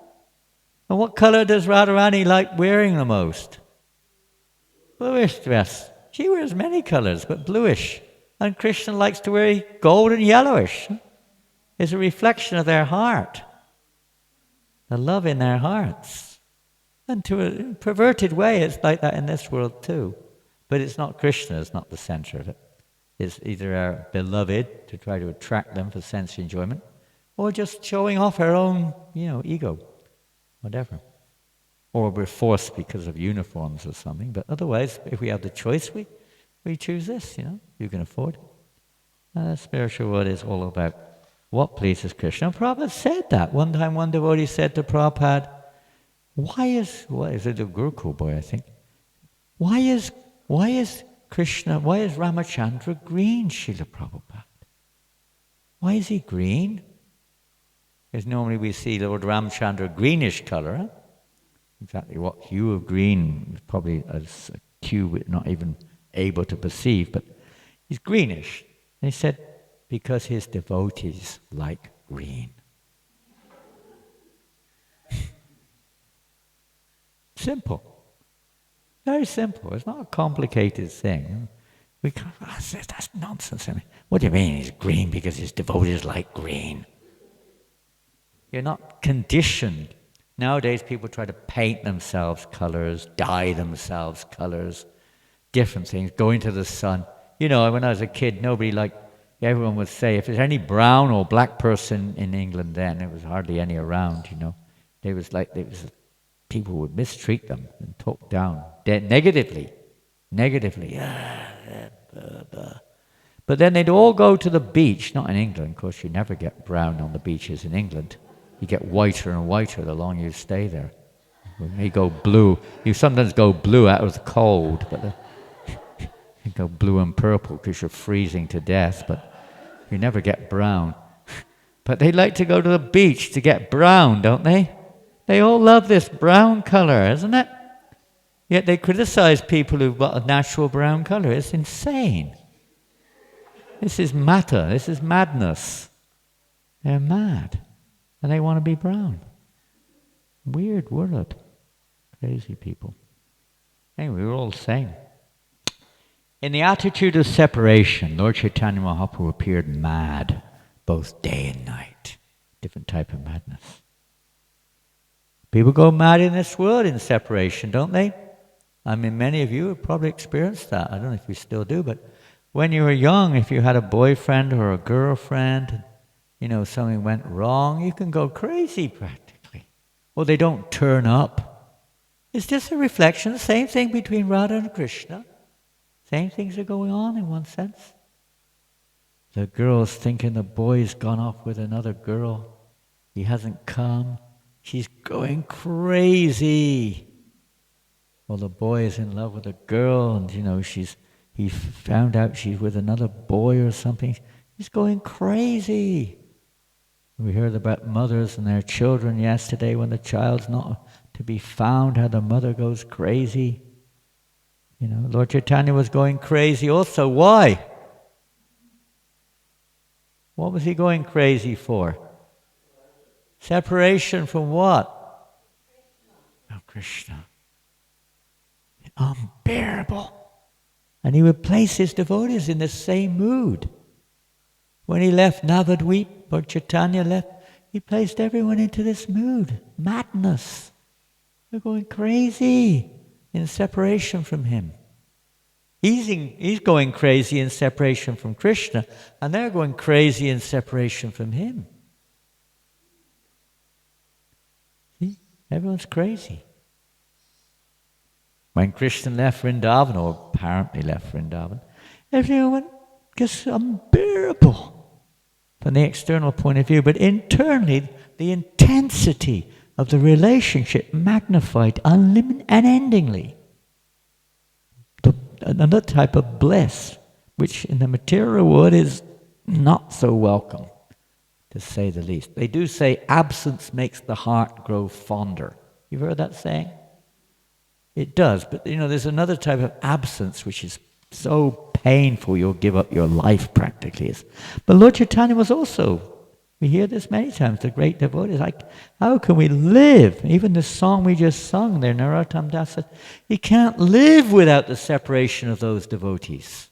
And what color does Radharani like wearing the most? Bluish dress. She wears many colors, but bluish. And Krishna likes to wear gold and yellowish. It's a reflection of their heart. The love in their hearts. And to a perverted way, it's like that in this world too. But it's not Krishna, it's not the center of it. It's either our beloved, to try to attract them for sense enjoyment, or just showing off our own, ego, whatever. Or we're forced because of uniforms or something. But otherwise, if we have the choice, we choose this, you can afford it. The spiritual world is all about what pleases Krishna. And Prabhupada said that. One time one devotee said to Prabhupada, why is it a Gurukul boy, I think? Why is Krishna, why is Ramachandra green, Srila Prabhupada? Why is he green? Because normally we see Lord Ramachandra greenish color. Huh? Exactly what hue of green, probably as a hue we're not even able to perceive, but he's greenish. And he said, because his devotees like green. Simple. Very simple. It's not a complicated thing. We can't, that's nonsense. What do you mean he's green because his devotees like green? You're not conditioned. Nowadays people try to paint themselves colors, dye themselves colors, different things, go into the sun. When I was a kid, everyone would say, if there's any brown or black person in England then, there was hardly any around, There was people would mistreat them and talk down negatively. But then they'd all go to the beach, not in England, of course you never get brown on the beaches in England. You get whiter and whiter the longer you stay there. You go blue. You sometimes go blue out of the cold, but you go blue and purple because you're freezing to death, but you never get brown. But they like to go to the beach to get brown, don't they? They all love this brown color, isn't it? Yet they criticize people who've got a natural brown color. It's insane. This is matter. This is madness. They're mad. And they want to be brown. Weird world. Crazy people. Anyway, we're all the same. In the attitude of separation, Lord Chaitanya Mahaprabhu appeared mad, both day and night. Different type of madness. People go mad in this world in separation, don't they? I mean, many of you have probably experienced that. I don't know if you still do, but when you were young, if you had a boyfriend or a girlfriend, something went wrong, you can go crazy practically. Or they don't turn up. It's just a reflection, same thing between Radha and Krishna. Same things are going on in one sense. The girl's thinking the boy's gone off with another girl. He hasn't come. She's going crazy. Well, the boy is in love with a girl, and he found out she's with another boy or something. He's going crazy. We heard about mothers and their children yesterday when the child's not to be found, how the mother goes crazy. Lord Chaitanya was going crazy also. Why? What was he going crazy for? Separation from what? Oh, Krishna. Unbearable. And he would place his devotees in the same mood. When he left Navadvip, or Chaitanya left, he placed everyone into this mood. Madness. They're going crazy in separation from him. He's going crazy in separation from Krishna, and they're going crazy in separation from him. See? Everyone's crazy. When Krishna left Vrindavan, or apparently left Vrindavan, everyone went just unbearable from the external point of view, but internally, the intensity of the relationship magnified unendingly. Another type of bliss, which in the material world is not so welcome, to say the least. They do say absence makes the heart grow fonder. You've heard that saying? It does, but there's another type of absence which is so painful you'll give up your life practically. But Lord Chaitanya was also, we hear this many times, the great devotees, like, how can we live? Even the song we just sung there, Narottam Das said, he can't live without the separation of those devotees.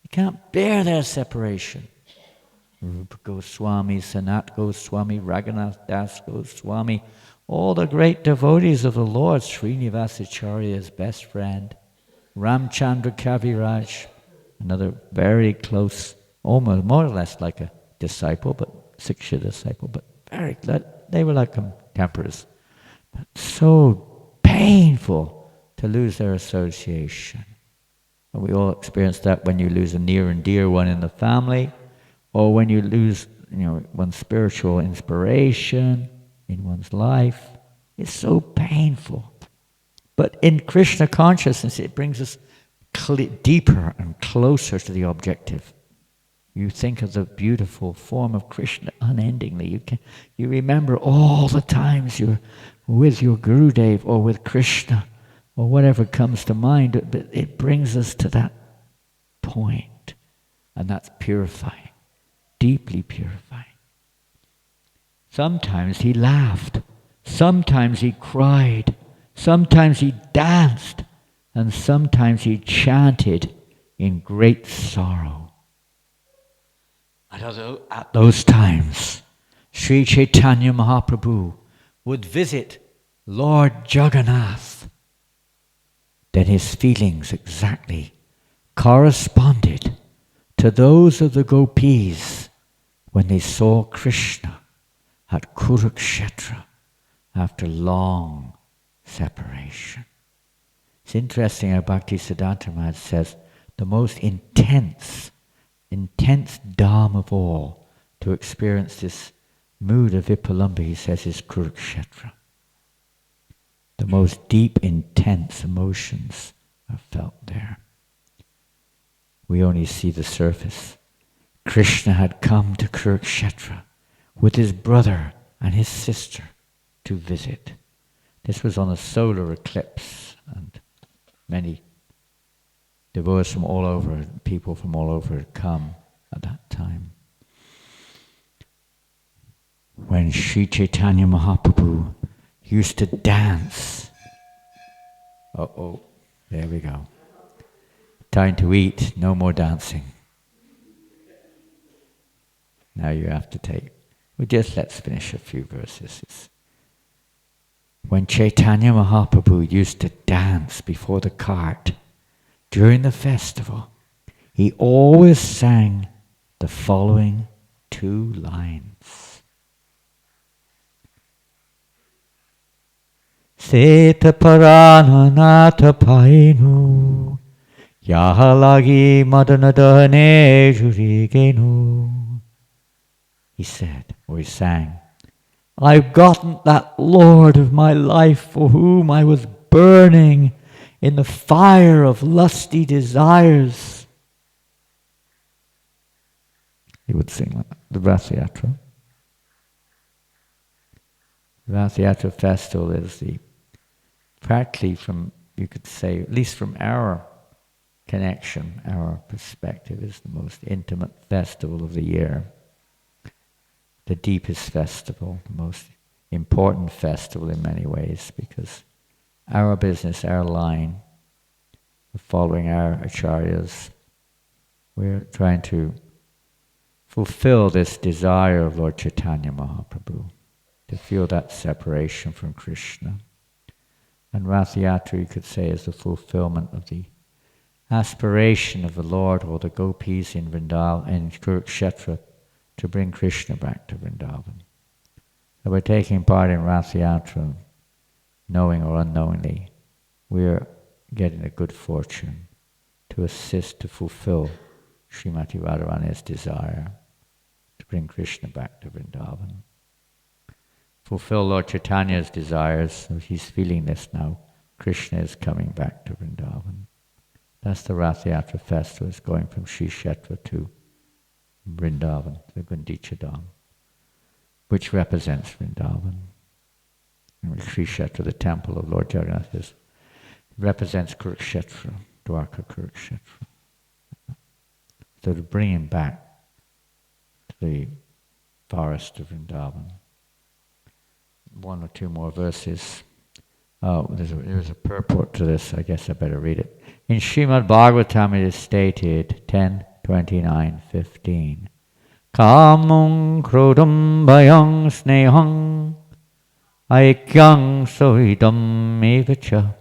He can't bear their separation. Rupa Goswami, Sanat Goswami, Raghunath Das Goswami, all the great devotees of the Lord, Srinivasacharya's best friend, Ramchandra Kaviraj, another very close, almost more or less like a disciple, but Siksha disciple, but they were like contemporaries. But so painful to lose their association. And we all experience that when you lose a near and dear one in the family, or when you lose one's spiritual inspiration in one's life. It's so painful. But in Krishna consciousness, it brings us deeper and closer to the objective. You think of the beautiful form of Krishna unendingly. You remember all the times you're with your Gurudev or with Krishna or whatever comes to mind. But it brings us to that point. And that's purifying, deeply purifying. Sometimes he laughed. Sometimes he cried. Sometimes he danced. And sometimes he chanted in great sorrow. At those times, Sri Chaitanya Mahaprabhu would visit Lord Jagannath. Then his feelings exactly corresponded to those of the gopis when they saw Krishna at Kurukshetra after long separation. It's interesting how Bhaktisiddhanta Maharaj says the most intense dham of all to experience this mood of Vipalamba, he says, is Kurukshetra. The most deep, intense emotions are felt there. We only see the surface. Krishna had come to Kurukshetra with his brother and his sister to visit. This was on a solar eclipse, and many devotees from all over, people from all over had come at that time. When Sri Caitanya Mahaprabhu used to dance. There we go. Time to eat, no more dancing. Now you have to take. Let's finish a few verses. When Caitanya Mahaprabhu used to dance before the cart during the festival, he always sang the following 2 lines. Seta parananata painu yahalagi madanadane jurigenu. He said, or he sang, I've gotten that Lord of my life for whom I was burning in the fire of lusty desires. He would sing the Rathayatra. The Rathayatra festival is practically from, you could say, at least from our connection, our perspective, is the most intimate festival of the year. The deepest festival, the most important festival in many ways, because our business, our line, following our acharyas, we're trying to fulfill this desire of Lord Chaitanya Mahaprabhu, to feel that separation from Krishna. And Rathayatra, you could say, is the fulfillment of the aspiration of the Lord or the gopis in Vrindavan, in Kurukshetra, to bring Krishna back to Vrindavan. So by taking part in Rathayatra, knowing or unknowingly, we're getting a good fortune to assist to fulfill Srimati Radharani's desire to bring Krishna back to Vrindavan. Fulfill Lord Chaitanya's desires, so he's feeling this now. Krishna is coming back to Vrindavan. That's the Rathayatra festival. It's going from Sri Kshetra to Vrindavan, the Gundicha Dham, which represents Vrindavan. And Sri Kshetra, the temple of Lord Jagannath, represents Kurukshetra, Dwarka Kurukshetra. So to bring him back to the forest of Vrindavan. 1 or 2 more verses. There's a purport to this, I guess I better read it. In Srimad Bhagavatam it is stated, 10:29-15. Kamung krodam bhayang snehang aikyang soidam evacha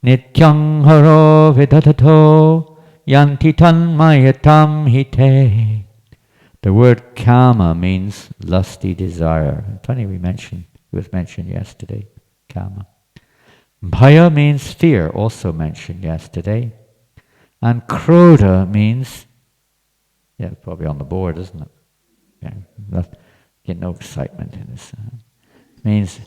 nityang haro vidatato yanti tanmayatam hite. The word kama means lusty desire. Funny, it was mentioned yesterday, kama. Bhaya means fear, also mentioned yesterday. And krodha means, probably on the board, isn't it? Get no excitement in this. Means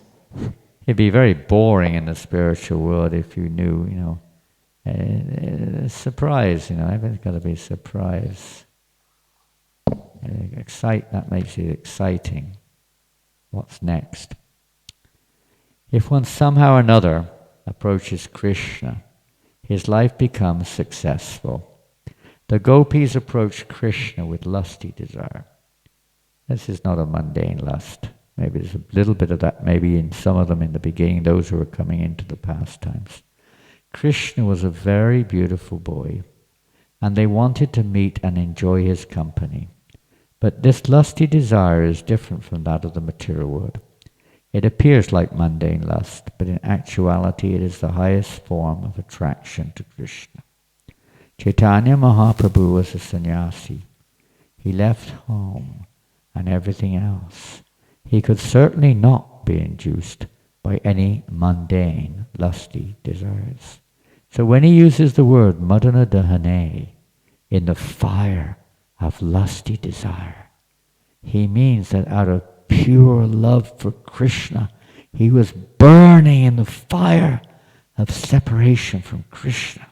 it'd be very boring in the spiritual world if you knew, surprise, everything's got to be surprise. That makes it exciting. What's next? If one somehow or another approaches Krishna, his life becomes successful. The gopis approach Krishna with lusty desire. This is not a mundane lust. Maybe there's a little bit of that, maybe in some of them in the beginning, those who are coming into the pastimes. Krishna was a very beautiful boy, and they wanted to meet and enjoy his company. But this lusty desire is different from that of the material world. It appears like mundane lust, but in actuality it is the highest form of attraction to Krishna. Caitanya Mahaprabhu was a sannyasi. He left home and everything else. He could certainly not be induced by any mundane, lusty desires. So when he uses the word madana dahane, in the fire of lusty desire, he means that out of pure love for Krishna, he was burning in the fire of separation from Krishna.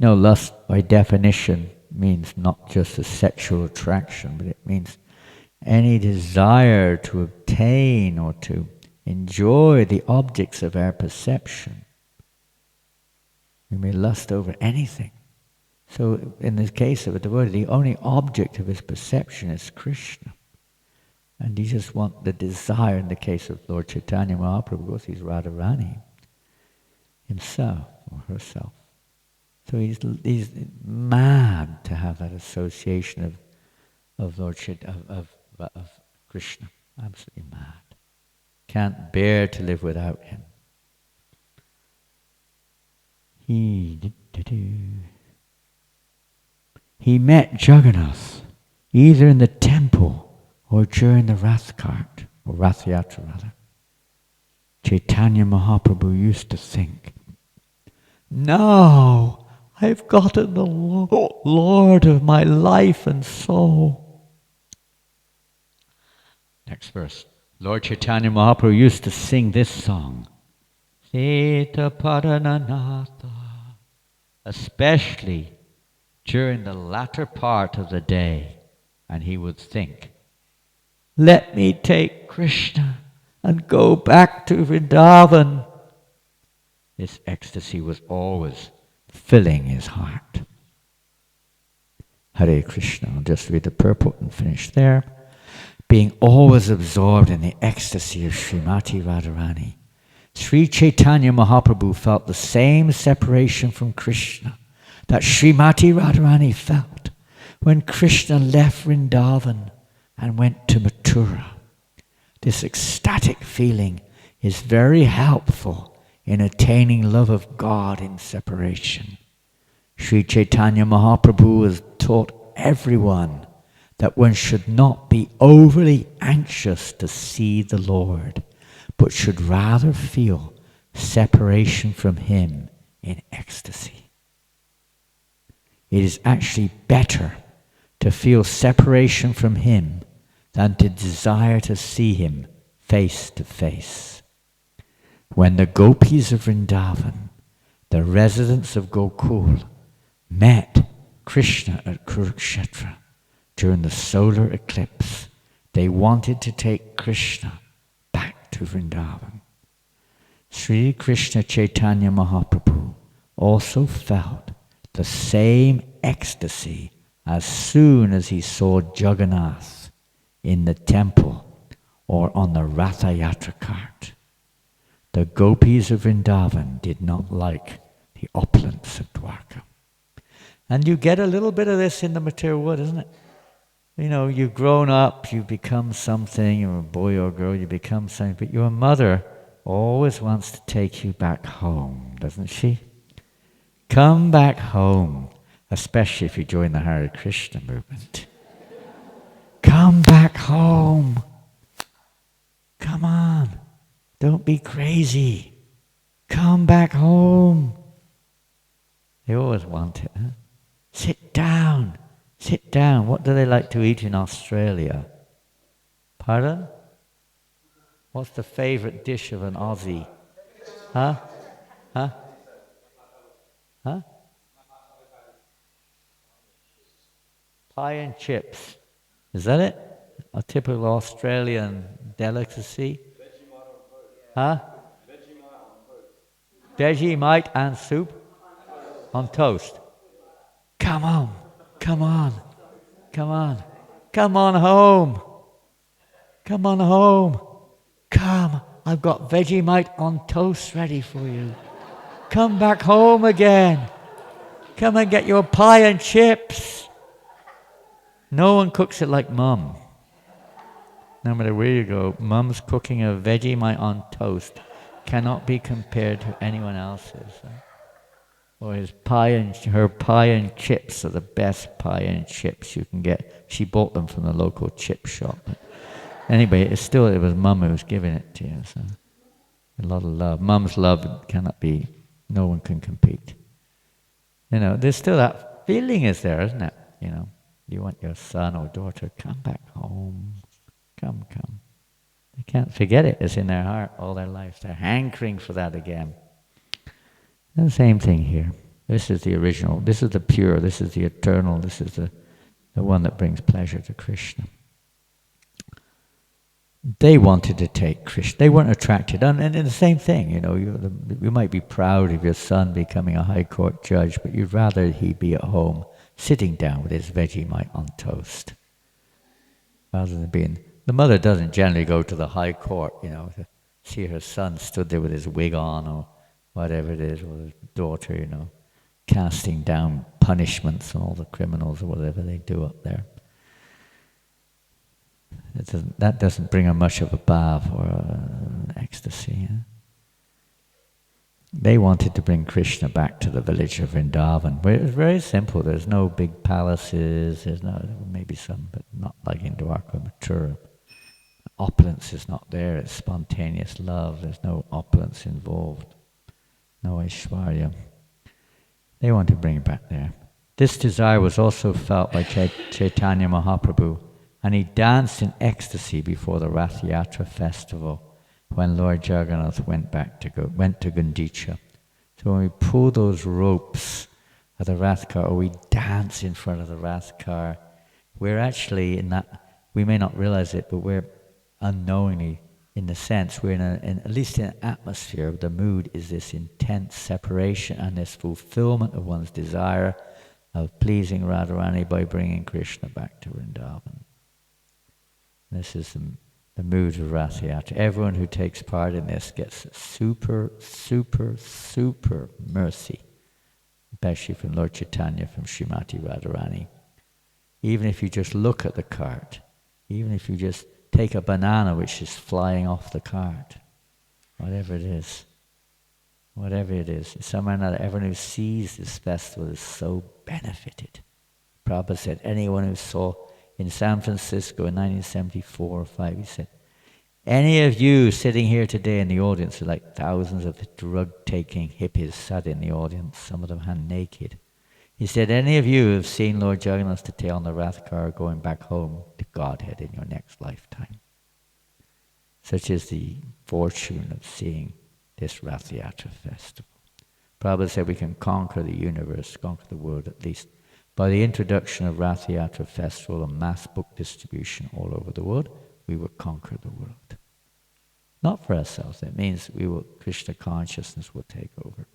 No, lust by definition means not just a sexual attraction, but it means any desire to obtain or to enjoy the objects of our perception. We may lust over anything. So in the case of a devotee, the only object of his perception is Krishna. And he just wants the desire, in the case of Lord Chaitanya Mahaprabhu, of course he's Radharani himself or herself. So he's mad to have that association of Lord Chaitanya, of Krishna. Absolutely mad. Can't bear to live without him. He met Jagannath either in the temple or during the Rath cart, or Rath Yatra rather. Caitanya Mahaprabhu used to think, now I've gotten the Lord of my life and soul. Next verse. Lord Caitanya Mahaprabhu used to sing this song, Sita Padananatha, especially during the latter part of the day, and he would think, let me take Krishna and go back to Vrindavan. This ecstasy was always filling his heart. Hare Krishna. I'll just read the purport and finish there. Being always absorbed in the ecstasy of Srimati Radharani, Sri Chaitanya Mahaprabhu felt the same separation from Krishna that Srimati Radharani felt when Krishna left Vrindavan and went to Mathura. This ecstatic feeling is very helpful in attaining love of God in separation. Sri Chaitanya Mahaprabhu has taught everyone that one should not be overly anxious to see the Lord, but should rather feel separation from Him in ecstasy. It is actually better to feel separation from Him than to desire to see Him face to face. When the gopis of Vrindavan, the residents of Gokul, met Krishna at Kurukshetra during the solar eclipse, they wanted to take Krishna back to Vrindavan. Sri Krishna Chaitanya Mahaprabhu also felt the same ecstasy as soon as he saw Jagannath in the temple or on the Ratha Yatra cart. The gopis of Vrindavan did not like the opulence of Dwarka. And you get a little bit of this in the material world, isn't it? You know, you've grown up, you become something, you're a boy or a girl, you become something, but your mother always wants to take you back home, doesn't she? Come back home, especially if you join the Hare Krishna movement. Come back home. Come on. Don't be crazy. Come back home. They always want it, huh? Sit down. Sit down. What do they like to eat in Australia? Pardon? What's the favorite dish of an Aussie? Huh? Huh? Huh? Pie and chips. Is that it? A typical Australian delicacy? Huh? Vegemite and soup? On toast. Come on. Come on. Come on. Come on home. Come on home. Come. I've got Vegemite on toast ready for you. Come back home again. Come and get your pie and chips. No one cooks it like Mum. No matter where you go, Mum's cooking a Vegemite on toast cannot be compared to anyone else's. Or her pie and chips are the best pie and chips you can get. She bought them from the local chip shop. Anyway, it was Mum who was giving it to you. So a lot of love. Mum's love cannot be. No one can compete. There's still that feeling is there, isn't it? You want your son or daughter, come back home. Come. They can't forget it. It's in their heart all their life. They're hankering for that again. And the same thing here. This is the original. This is the pure. This is the eternal. This is the one that brings pleasure to Krishna. They wanted to take Krishna. They weren't attracted. And the same thing, you might be proud of your son becoming a high court judge, but you'd rather he be at home sitting down with his Vegemite on toast rather than being... The mother doesn't generally go to the high court, to see her son stood there with his wig on or whatever it is, or his daughter, casting down punishments on all the criminals or whatever they do up there. That doesn't bring her much of a bath or an ecstasy. They wanted to bring Krishna back to the village of Vrindavan, where it was very simple. There's no big palaces. There maybe some, but not like in Dwarka Mathura. Opulence is not there. It's spontaneous love. There's no opulence involved. No Aishwarya. They want to bring it back there. This desire was also felt by Caitanya Mahaprabhu, and he danced in ecstasy before the Rath Yatra festival when Lord Jagannath went to Gundicha. So when we pull those ropes of the Rath car, or we dance in front of the Rath car, we're actually in that, we may not realize it, but we're unknowingly, in the sense, we're at least in an atmosphere, the mood is this intense separation and this fulfillment of one's desire of pleasing Radharani by bringing Krishna back to Vrindavan. This is the mood of Rath Yatra. Everyone who takes part in this gets super, super, super mercy, especially from Lord Chaitanya, from Srimati Radharani. Even if you just look at the cart, even if you just take a banana which is flying off the cart, whatever it is, somehow or another, everyone who sees this festival is so benefited. Prabhupada said, anyone who saw in San Francisco in 1974 or 5, he said, any of you sitting here today in the audience are like thousands of drug-taking hippies sat in the audience, some of them hand naked. He said, any of you have seen Lord Jagannath Tate on the Rath car going back home to Godhead in your next lifetime. Such is the fortune of seeing this Rath Yatra festival. Prabhupada said we can conquer the universe, conquer the world at least, by the introduction of Rath Yatra festival and mass book distribution all over the world. We will conquer the world. Not for ourselves. It means Krishna consciousness will take over.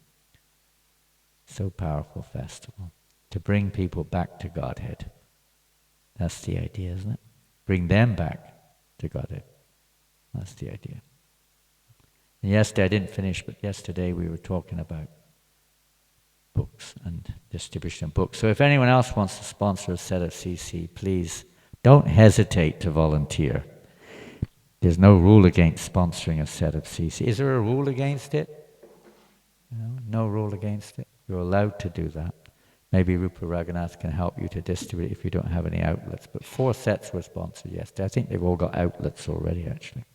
So powerful festival. To bring people back to Godhead. That's the idea, isn't it? Bring them back to Godhead. That's the idea. And yesterday, I didn't finish, but yesterday we were talking about books and distribution of books. So if anyone else wants to sponsor a set of CC, please don't hesitate to volunteer. There's no rule against sponsoring a set of CC. Is there a rule against it? No rule against it. You're allowed to do that. Maybe Rupa Raghunath can help you to distribute if you don't have any outlets. But 4 sets were sponsored yesterday. I think they've all got outlets already, actually.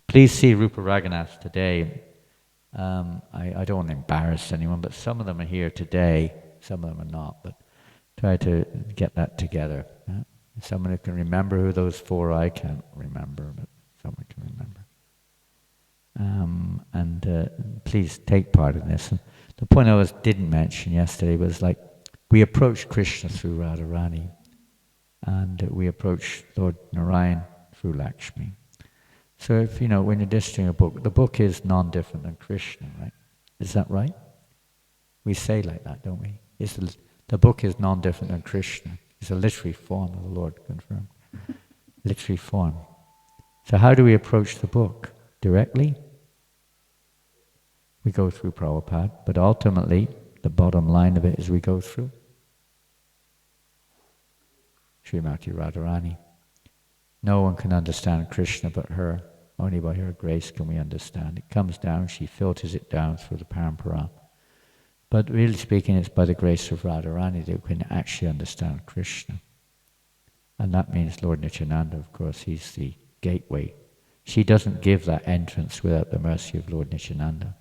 Please see Rupa Raghunath today. I don't want to embarrass anyone, but some of them are here today. Some of them are not. But try to get that together. Someone who can remember who those 4 are, I can't remember, but someone can remember. Please take part in this. And the point I didn't mention yesterday was like, we approach Krishna through Radharani, and we approach Lord Narayan through Lakshmi. So if, when you're distributing a book, the book is non-different than Krishna, right? Is that right? We say like that, don't we? The book is non-different than Krishna. It's a literary form of the Lord confirmed. Literary form. So how do we approach the book? Directly? We go through Prabhupada, but ultimately, the bottom line of it is we go through Srimati Radharani. No one can understand Krishna but her. Only by her grace can we understand. It comes down, she filters it down through the parampara. But really speaking, it's by the grace of Radharani that we can actually understand Krishna. And that means Lord Nityananda, of course, he's the gateway. She doesn't give that entrance without the mercy of Lord Nityananda.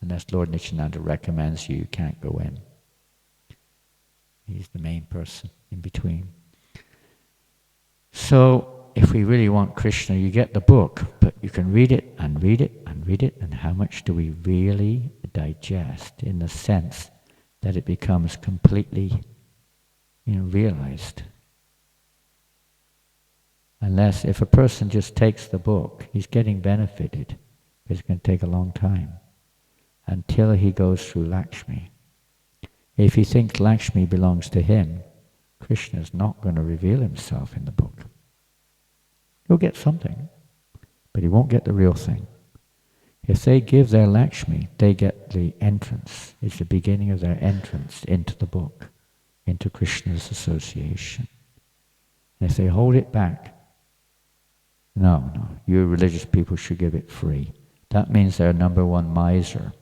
Unless Lord Nityananda recommends you, you can't go in. He's the main person in between. So, if we really want Krishna, you get the book, but you can read it and read it and read it, and how much do we really digest in the sense that it becomes completely, realized? Unless, if a person just takes the book, he's getting benefited, but it's going to take a long time until he goes through Lakshmi. If he thinks Lakshmi belongs to him, Krishna is not going to reveal himself in the book. He'll get something, but he won't get the real thing. If they give their Lakshmi, they get the entrance. It's the beginning of their entrance into the book, into Krishna's association. And if they hold it back, no, you religious people should give it free. That means they're number one miser.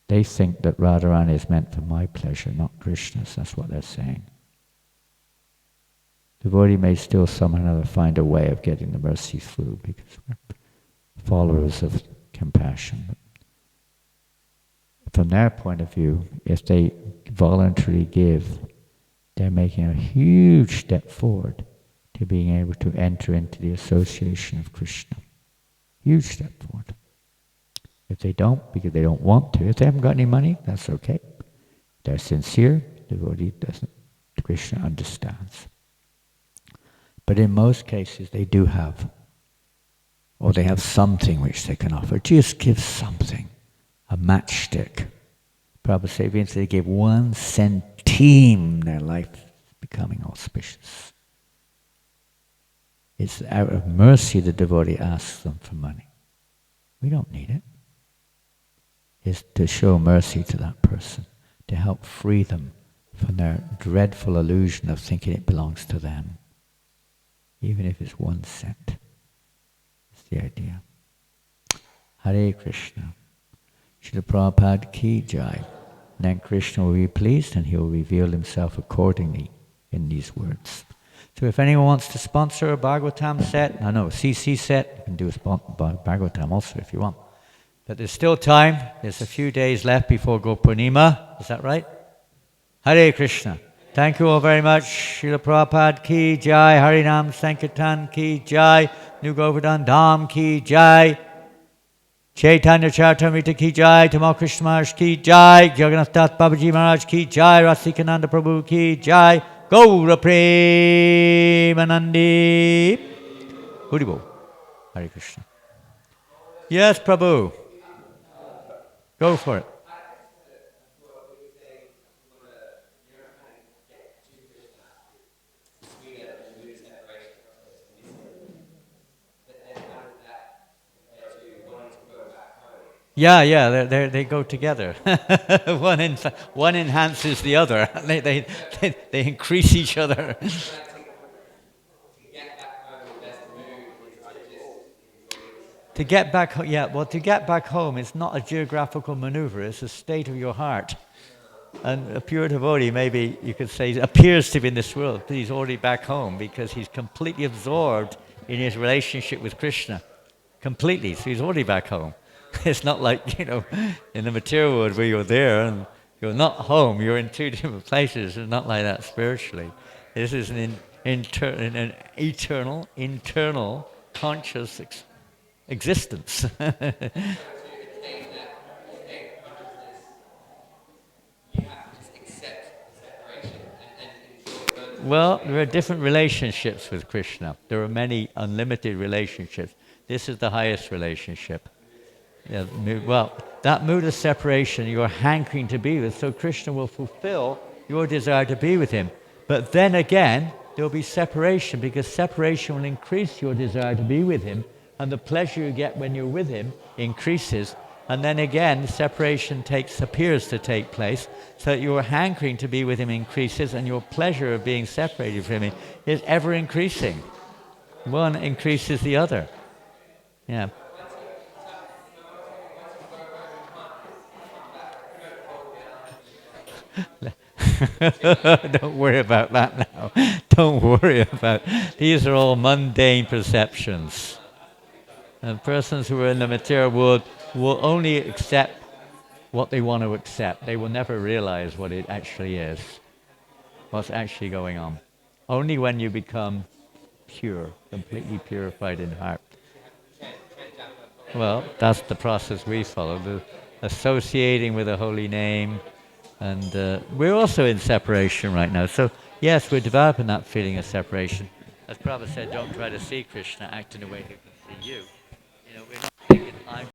They think that Radharani is meant for my pleasure, not Krishna's. That's what they're saying. Devotee may still somehow or another find a way of getting the mercy through because we're followers of compassion. But from their point of view, if they voluntarily give, they're making a huge step forward to being able to enter into the association of Krishna. Huge step forward. If they don't, because they don't want to, if they haven't got any money, that's okay. If they're sincere, the devotee doesn't, Krishna understands. But in most cases, they do have, or they have something which they can offer. Just give something, a matchstick. Prabhupada said, if they give 1 centime, their life is becoming auspicious. It's out of mercy the devotee asks them for money. We don't need it. It's to show mercy to that person, to help free them from their dreadful illusion of thinking it belongs to them. Even if it's 1 cent. That's the idea. Hare Krishna. Srila Prabhupada ki jai. Then Krishna will be pleased and he will reveal himself accordingly in these words. So if anyone wants to sponsor a Bhagavatam set, CC set, you can do a Bhagavatam also if you want. But there's still time. There's a few days left before Gopurnima. Is that right? Hare Krishna. Thank you all very much. Srila Prabhupada ki jai. Harinam Sankirtan ki jai. New Govardhana Dham ki jai. Caitanya Charitamrita ki jai. Tamal Krishna Maharaj ki jai. Jagannath Das Babaji Maharaj ki jai. Rasikananda Prabhu ki jai. Gaura Premanandi. Haribo. Hare Krishna. Yes, Prabhu. Go for it. Yeah, they go together. One enhances the other. They increase each other. To get back home, it's not a geographical maneuver, it's a state of your heart. And a pure devotee, maybe you could say, appears to be in this world, but he's already back home because he's completely absorbed in his relationship with Krishna. Completely, so he's already back home. It's not like, in the material world where you're there and you're not home, you're in two different places. It's not like that spiritually. This is an eternal, internal, conscious existence. Well, there are different relationships with Krishna. There are many unlimited relationships. This is the highest relationship. Yeah, well, that mood of separation you're hankering to be with, so Krishna will fulfill your desire to be with him. But then again, there will be separation, because separation will increase your desire to be with him, and the pleasure you get when you're with him increases. And then again, separation appears to take place, so that your hankering to be with him increases, and your pleasure of being separated from him is ever increasing. One increases the other. Yeah. Don't worry about that now. Don't worry about it. These are all mundane perceptions. And persons who are in the material world will only accept what they want to accept. They will never realize what it actually is, what's actually going on. Only when you become pure, completely purified in heart. Well, that's the process we follow, the associating with a holy name. And we're also in separation right now. So, yes, we're developing that feeling of separation. As Prabhupada said, don't try to see Krishna, act in a way he can see you. You know, we're not thinking, I'm